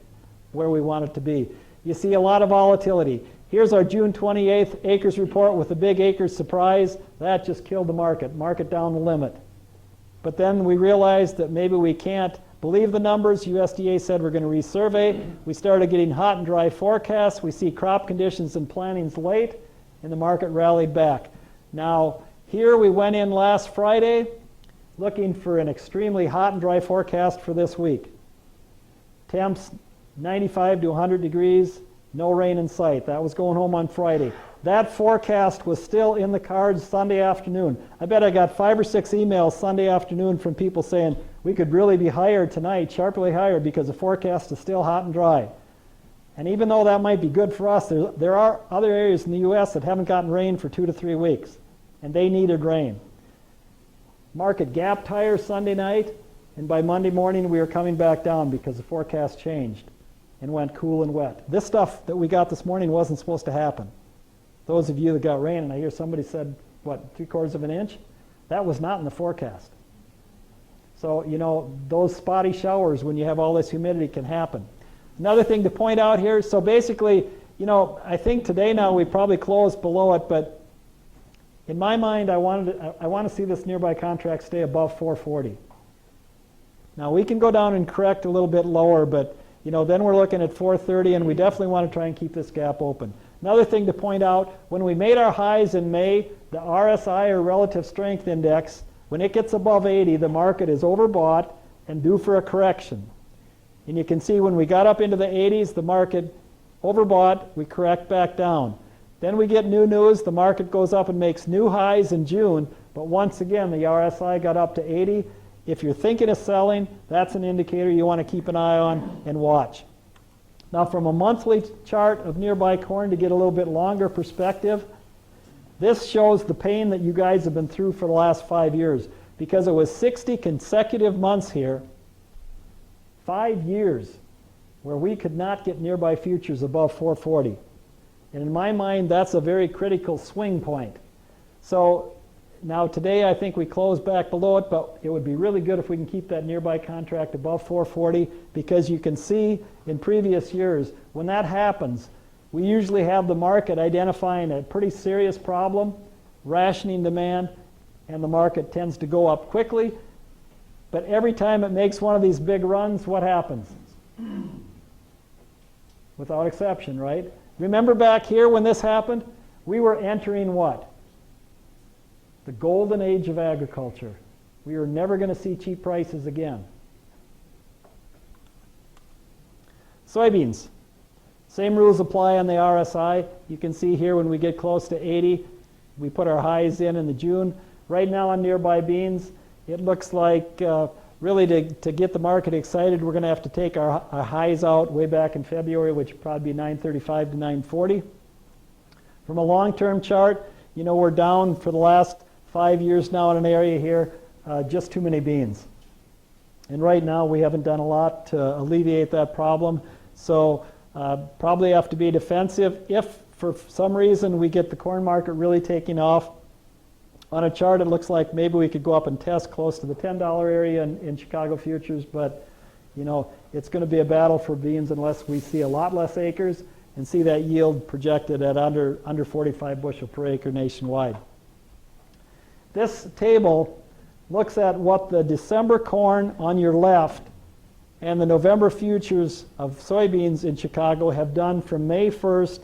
where we want it to be. You see a lot of volatility. Here's our June 28th acres report with a big acres surprise. That just killed the market down the limit. But then we realized that maybe we can't believe the numbers. USDA said we're going to resurvey. We started getting hot and dry forecasts. We see crop conditions and plantings late, and the market rallied back. Now, here we went in last Friday looking for an extremely hot and dry forecast for this week. Temps 95 to 100 degrees, no rain in sight. That was going home on Friday. That forecast was still in the cards Sunday afternoon. I bet I got 5 or 6 emails Sunday afternoon from people saying we could really be higher tonight, sharply higher, because the forecast is still hot and dry. And even though that might be good for us, there are other areas in the U.S. that haven't gotten rain for 2 to 3 weeks, and they needed rain. Market gapped higher Sunday night, and by Monday morning we were coming back down because the forecast changed and went cool and wet. This stuff that we got this morning wasn't supposed to happen. Those of you that got rain, and I hear somebody said, 3/4 of an inch? That was not in the forecast. So, those spotty showers when you have all this humidity can happen. Another thing to point out here, so basically, I think today now we probably closed below it, but in my mind, I want to see this nearby contract stay above 440. Now, we can go down and correct a little bit lower, but then we're looking at 430, and we definitely want to try and keep this gap open. Another thing to point out, when we made our highs in May, the RSI, or Relative Strength Index, when it gets above 80, the market is overbought and due for a correction. And you can see when we got up into the 80s, the market overbought, we correct back down. Then we get new news, the market goes up and makes new highs in June, but once again, the RSI got up to 80. If you're thinking of selling, that's an indicator you want to keep an eye on and watch. Now, from a monthly chart of nearby corn to get a little bit longer perspective, this shows the pain that you guys have been through for the last 5 years. because it was 60 consecutive months here, 5 years, where we could not get nearby futures above 440. And in my mind, that's a very critical swing point. So now today I think we close back below it, but it would be really good if we can keep that nearby contract above 440, because you can see in previous years, when that happens, we usually have the market identifying a pretty serious problem, rationing demand, and the market tends to go up quickly. But every time it makes one of these big runs, what happens? Without exception, right? Remember back here when this happened? We were entering what? The golden age of agriculture. We were never going to see cheap prices again. Soybeans. Same rules apply on the RSI. You can see here when we get close to 80, we put our highs in the June. Right now on nearby beans, it looks like really to get the market excited, we're going to have to take our highs out way back in February, which would probably be 935 to 940. From a long-term chart, you know, we're down for the last 5 years now in an area here, just too many beans. And right now we haven't done a lot to alleviate that problem. So probably have to be defensive. If for some reason we get the corn market really taking off, on a chart it looks like maybe we could go up and test close to the $10 area in Chicago futures, but you know, it's going to be a battle for beans unless we see a lot less acres and see that yield projected at under 45 bushel per acre nationwide. This table looks at what the December corn on your left and the November futures of soybeans in Chicago have done from May 1st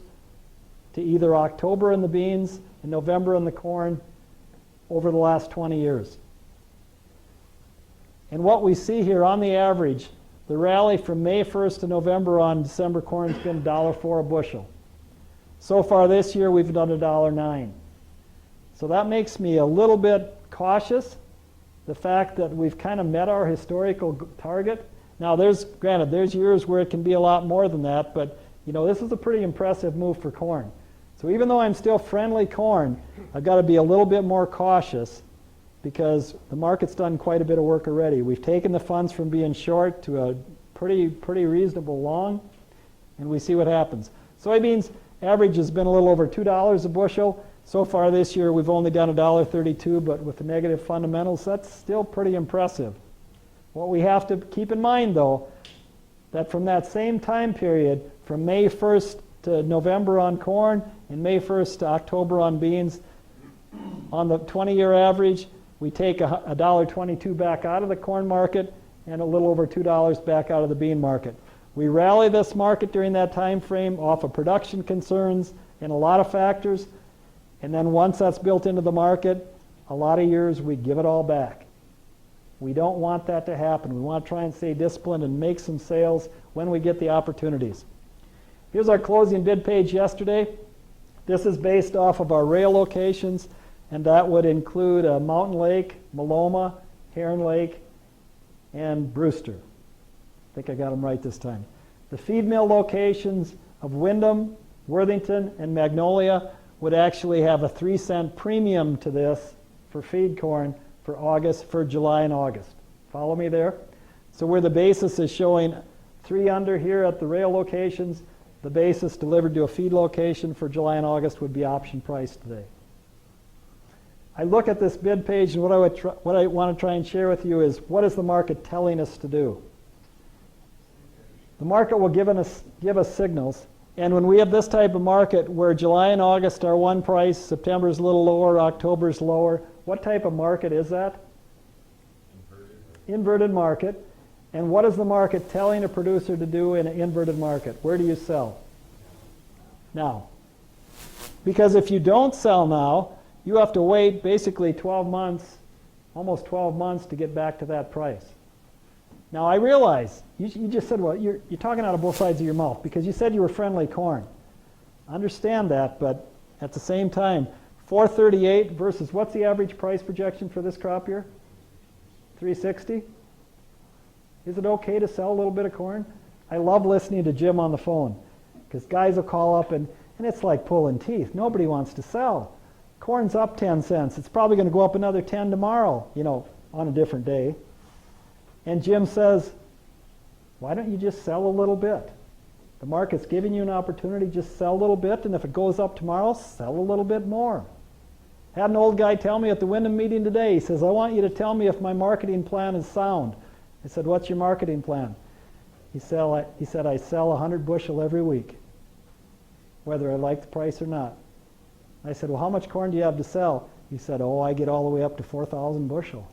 to either October in the beans and November in the corn over the last 20 years. And what we see here on the average, the rally from May 1st to November on December corn has been $1.04 a bushel. So far this year we've done $1.09. So that makes me a little bit cautious, the fact that we've kind of met our historical target. Now there's years where it can be a lot more than that, but you know, this is a pretty impressive move for corn. So even though I'm still friendly corn, I've got to be a little bit more cautious because the market's done quite a bit of work already. We've taken the funds from being short to a pretty reasonable long, and we see what happens. Soybeans average has been a little over $2 a bushel. So far this year we've only done $1.32, but with the negative fundamentals, that's still pretty impressive. What we have to keep in mind though, that from that same time period, from May 1st to November on corn and May 1st to October on beans, on the 20-year average, we take $1.22 back out of the corn market and a little over $2 back out of the bean market. We rally this market during that time frame off of production concerns and a lot of factors, and then once that's built into the market, a lot of years we give it all back. We don't want that to happen. We want to try and stay disciplined and make some sales when we get the opportunities. Here's our closing bid page yesterday. This is based off of our rail locations, and that would include Mountain Lake, Maloma, Heron Lake, and Brewster. I think I got them right this time. The feed mill locations of Windham, Worthington, and Magnolia would actually have a 3-cent premium to this for feed corn for July and August. Follow me there? So where the basis is showing 3 under here at the rail locations, the basis delivered to a feed location for July and August would be option price today. I look at this bid page, and what I want to try and share with you is, what is the market telling us to do? The market will give us signals, and when we have this type of market where July and August are one price, September is a little lower, October is lower, what type of market is that? Inverted market. And what is the market telling a producer to do in an inverted market? Where do you sell? Now. Because if you don't sell now, you have to wait basically 12 months, almost 12 months to get back to that price. Now I realize, you just said, well, you're talking out of both sides of your mouth because you said you were friendly corn. I understand that, but at the same time, 438 versus what's the average price projection for this crop year? 360? Is it okay to sell a little bit of corn? I love listening to Jim on the phone because guys will call up and it's like pulling teeth. Nobody wants to sell. Corn's up 10 cents. It's probably going to go up another 10 tomorrow. You know, on a different day. And Jim says, why don't you just sell a little bit? The market's giving you an opportunity, just sell a little bit, and if it goes up tomorrow, sell a little bit more. Had an old guy tell me at the Wyndham meeting today, he says, I want you to tell me if my marketing plan is sound. I said, what's your marketing plan? He said, I sell 100 bushel every week, whether I like the price or not. I said, well, how much corn do you have to sell? He said, oh, I get all the way up to 4,000 bushel.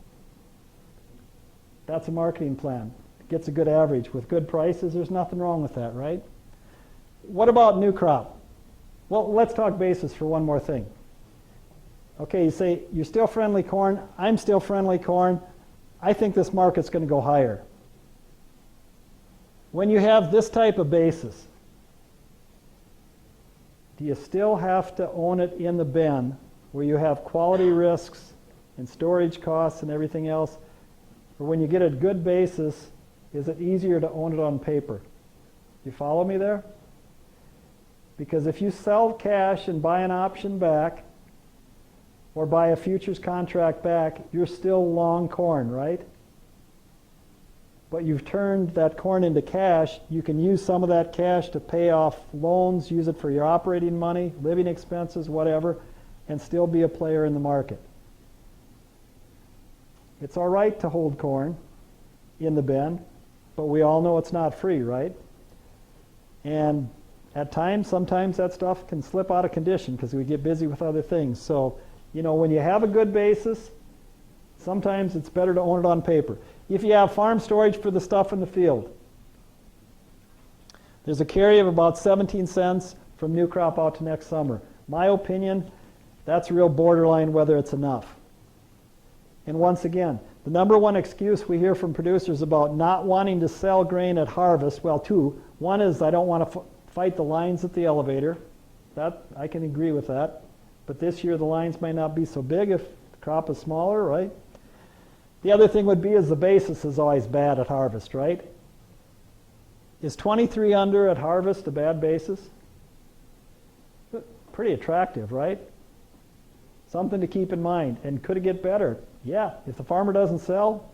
That's a marketing plan. It gets a good average. With good prices, there's nothing wrong with that, right? What about new crop? Well, let's talk basis for one more thing. Okay, you say, you're still friendly corn, I'm still friendly corn, I think this market's going to go higher. When you have this type of basis, do you still have to own it in the bin where you have quality risks and storage costs and everything else? Or when you get a good basis, is it easier to own it on paper? You follow me there? Because if you sell cash and buy an option back, or buy a futures contract back, you're still long corn, right? But you've turned that corn into cash. You can use some of that cash to pay off loans, use it for your operating money, living expenses, whatever, and still be a player in the market. It's all right to hold corn in the bin, but we all know it's not free, right? And at times, sometimes that stuff can slip out of condition because we get busy with other things. So, you know, when you have a good basis, sometimes it's better to own it on paper. If you have farm storage for the stuff in the field, there's a carry of about 17 cents from new crop out to next summer. My opinion, that's real borderline whether it's enough. And once again, the number one excuse we hear from producers about not wanting to sell grain at harvest, well, two. One is I don't want to fight the lines at the elevator. That I can agree with that. But this year the lines might not be so big if the crop is smaller, right? The other thing would be is the basis is always bad at harvest, right? Is 23 under at harvest a bad basis? Pretty attractive, right? Something to keep in mind. And could it get better? Yeah, if the farmer doesn't sell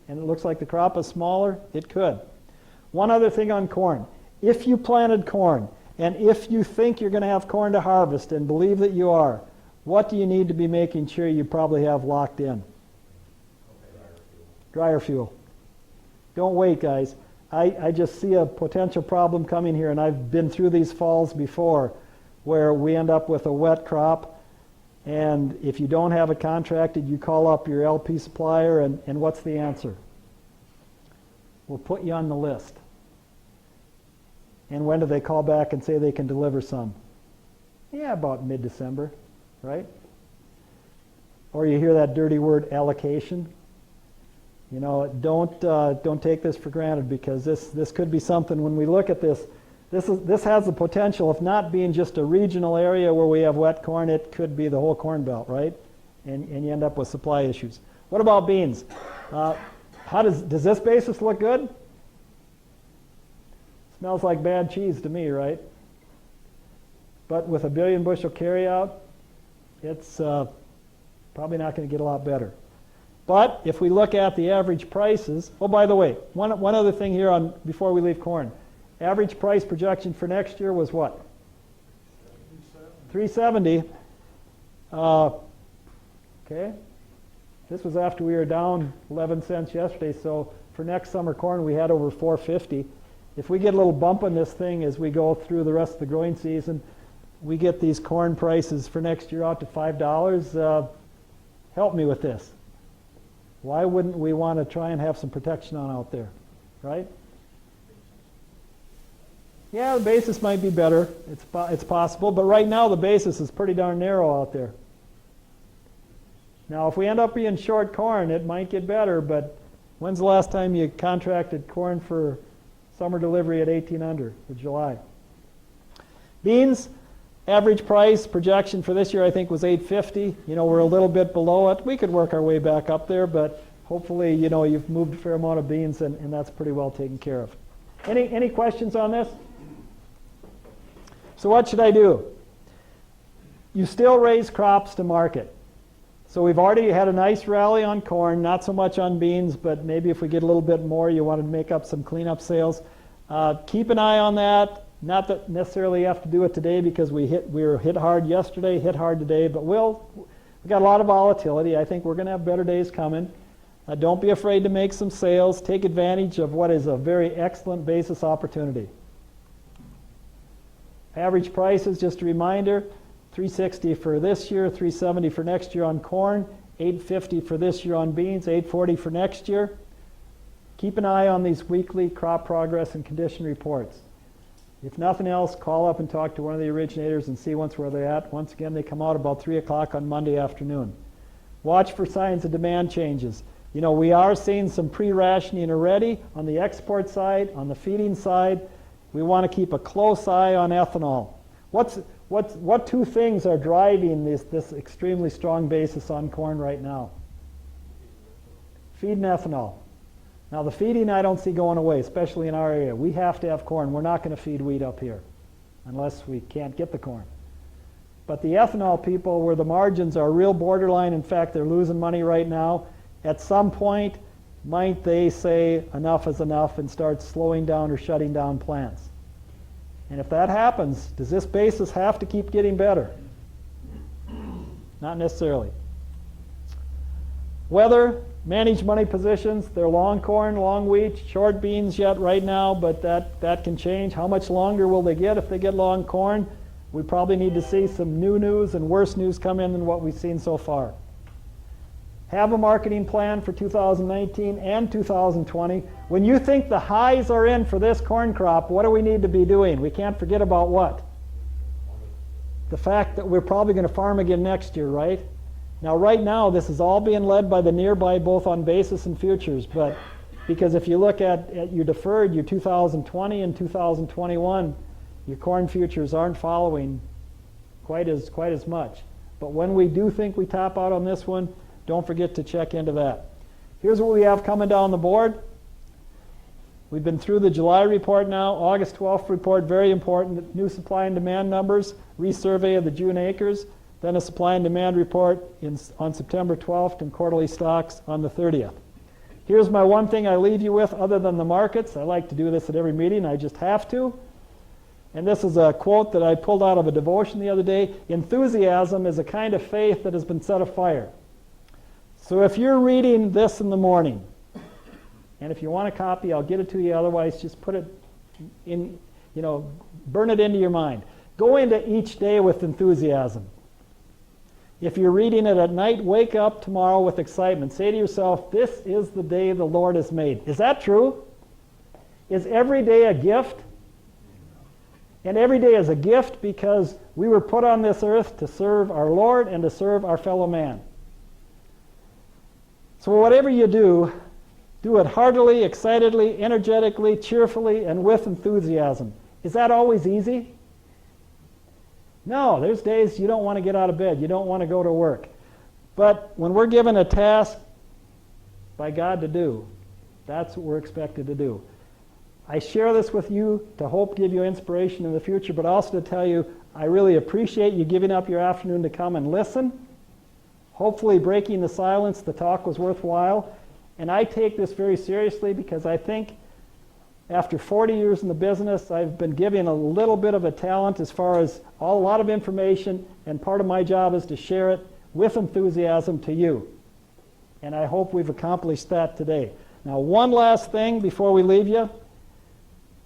and it looks like the crop is smaller, it could. One other thing on corn. If you planted corn, and if you think you're going to have corn to harvest and believe that you are, what do you need to be making sure you probably have locked in? Dryer fuel. Don't wait, guys. I just see a potential problem coming here, and I've been through these falls before where we end up with a wet crop, and if you don't have it contracted, you call up your LP supplier, and what's the answer? We'll put you on the list. And when do they call back and say they can deliver some? Yeah, about mid-December, right? Or you hear that dirty word allocation. You know, don't take this for granted, because this could be something. When we look at this, this has the potential of not being just a regional area where we have wet corn. It could be the whole corn belt, right? And you end up with supply issues. What about beans? Does this basis look good? Smells like bad cheese to me, right? But with a 1 billion bushel carryout, it's probably not going to get a lot better. But if we look at the average prices, oh, by the way, one other thing here on before we leave corn. Average price projection for next year was what? 370. Okay. This was after we were down 11 cents yesterday, so for next summer corn we had over 450. If we get a little bump in this thing as we go through the rest of the growing season, we get these corn prices for next year out to $5. Help me with this. Why wouldn't we want to try and have some protection on out there, right? Yeah, the basis might be better. It's possible, but right now the basis is pretty darn narrow out there. Now, if we end up being short corn, it might get better, but when's the last time you contracted corn for summer delivery at 18 under for July? Beans, average price projection for this year I think was 850. You know, we're a little bit below it. We could work our way back up there, but hopefully, you know, you've moved a fair amount of beans and that's pretty well taken care of. Any questions on this? So what should I do? You still raise crops to market. So we've already had a nice rally on corn, not so much on beans, but maybe if we get a little bit more, you want to make up some cleanup sales. Keep an eye on that. Not that necessarily you have to do it today because we were hit hard yesterday, hit hard today, but we've got a lot of volatility. I think we're going to have better days coming. Don't be afraid to make some sales. Take advantage of what is a very excellent basis opportunity. Average prices, just a reminder, $360 for this year, $370 for next year on corn, $850 for this year on beans, $840 for next year. Keep an eye on these weekly crop progress and condition reports. If nothing else, call up and talk to one of the originators and see where they're at. Once again, they come out about 3 o'clock on Monday afternoon. Watch for signs of demand changes. You know, we are seeing some pre-rationing already on the export side, on the feeding side. We want to keep a close eye on ethanol. What two things are driving this extremely strong basis on corn right now? Feed and ethanol. Now the feeding I don't see going away, especially in our area. We have to have corn. We're not going to feed wheat up here unless we can't get the corn. But the ethanol people, where the margins are real borderline, in fact they're losing money right now, at some point might they say enough is enough and start slowing down or shutting down plants? And if that happens, does this basis have to keep getting better? Not necessarily. Weather, managed money positions, they're long corn, long wheat, short beans yet right now, but that can change. How much longer will they get if they get long corn? We probably need to see some new news and worse news come in than what we've seen so far. Have a marketing plan for 2019 and 2020. When you think the highs are in for this corn crop, what do we need to be doing? We can't forget about what? The fact that we're probably going to farm again next year, right? Now, right now, this is all being led by the nearby, both on basis and futures. But because if you look at your deferred, your 2020 and 2021, your corn futures aren't following quite as much. But when we do think we top out on this one, don't forget to check into that. Here's what we have coming down the board. We've been through the July report now. August 12th report, very important. New supply and demand numbers, resurvey of the June acres, then a supply and demand report on September 12th and quarterly stocks on the 30th. Here's my one thing I leave you with other than the markets. I like to do this at every meeting. I just have to. And this is a quote that I pulled out of a devotion the other day. Enthusiasm is a kind of faith that has been set afire. So if you're reading this in the morning, and if you want a copy, I'll get it to you. Otherwise, just put it in, burn it into your mind. Go into each day with enthusiasm. If you're reading it at night, wake up tomorrow with excitement. Say to yourself, this is the day the Lord has made. Is that true? Is every day a gift? And every day is a gift because we were put on this earth to serve our Lord and to serve our fellow man. So whatever you do, do it heartily, excitedly, energetically, cheerfully, and with enthusiasm. Is that always easy? No, there's days you don't want to get out of bed. You don't want to go to work. But when we're given a task by God to do, that's what we're expected to do. I share this with you to hope give you inspiration in the future, but also to tell you I really appreciate you giving up your afternoon to come and listen. Hopefully breaking the silence, the talk was worthwhile. And I take this very seriously because I think after 40 years in the business, I've been given a little bit of a talent as far as a lot of information, and part of my job is to share it with enthusiasm to you. And I hope we've accomplished that today. Now, one last thing before we leave you,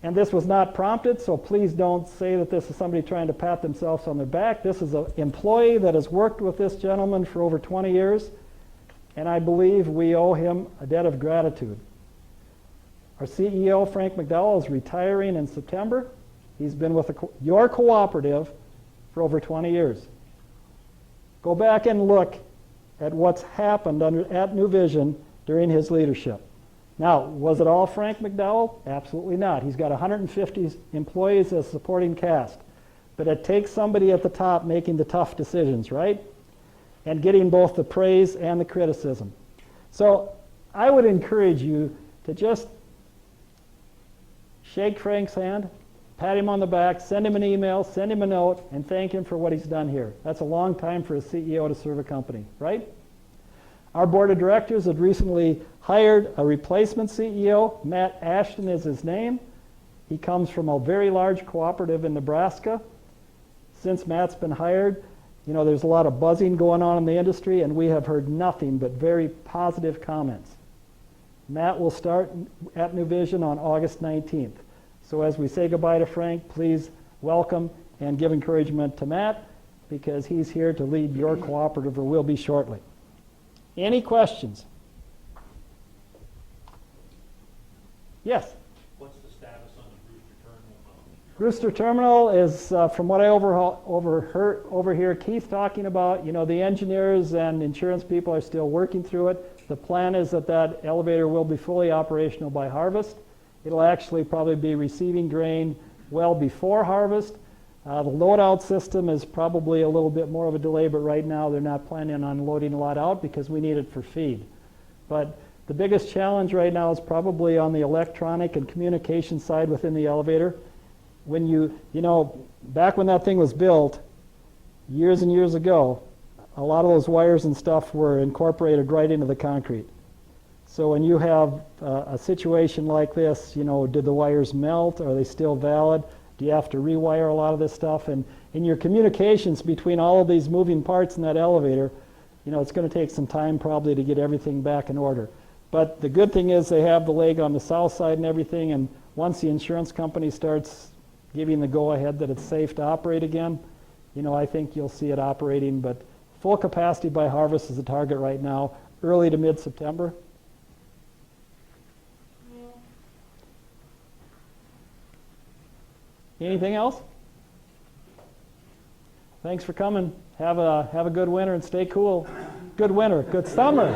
and this was not prompted, so please don't say that this is somebody trying to pat themselves on their back. This is an employee that has worked with this gentleman for over 20 years, and I believe we owe him a debt of gratitude. Our CEO, Frank McDowell, is retiring in September. He's been with your cooperative for over 20 years. Go back and look at what's happened at New Vision during his leadership. Now, was it all Frank McDowell? Absolutely not. He's got 150 employees as supporting cast. But it takes somebody at the top making the tough decisions, right? And getting both the praise and the criticism. So I would encourage you to just shake Frank's hand, pat him on the back, send him an email, send him a note, and thank him for what he's done here. That's a long time for a CEO to serve a company, right? Our board of directors had recently hired a replacement CEO. Matt Ashton is his name. He comes from a very large cooperative in Nebraska. Since Matt's been hired, there's a lot of buzzing going on in the industry, and we have heard nothing but very positive comments. Matt will start at New Vision on August 19th. So as we say goodbye to Frank, please welcome and give encouragement to Matt, because he's here to lead your cooperative, or will be shortly. Any questions? Yes? What's the status on the Brewster Terminal is, from what I overhear Keith talking about, the engineers and insurance people are still working through it. The plan is that elevator will be fully operational by harvest. It'll actually probably be receiving grain well before harvest. The load-out system is probably a little bit more of a delay, but right now they're not planning on loading a lot out because we need it for feed. But the biggest challenge right now is probably on the electronic and communication side within the elevator. When back when that thing was built, years and years ago, a lot of those wires and stuff were incorporated right into the concrete. So when you have a situation like this, did the wires melt? Are they still valid? Do you have to rewire a lot of this stuff? And in your communications between all of these moving parts in that elevator, it's going to take some time probably to get everything back in order. But the good thing is they have the leg on the south side and everything, and once the insurance company starts giving the go-ahead that it's safe to operate again, I think you'll see it operating. But full capacity by harvest is the target right now, early to mid-September. Anything else? Thanks for coming. Have a good winter and stay cool. Good winter, good summer.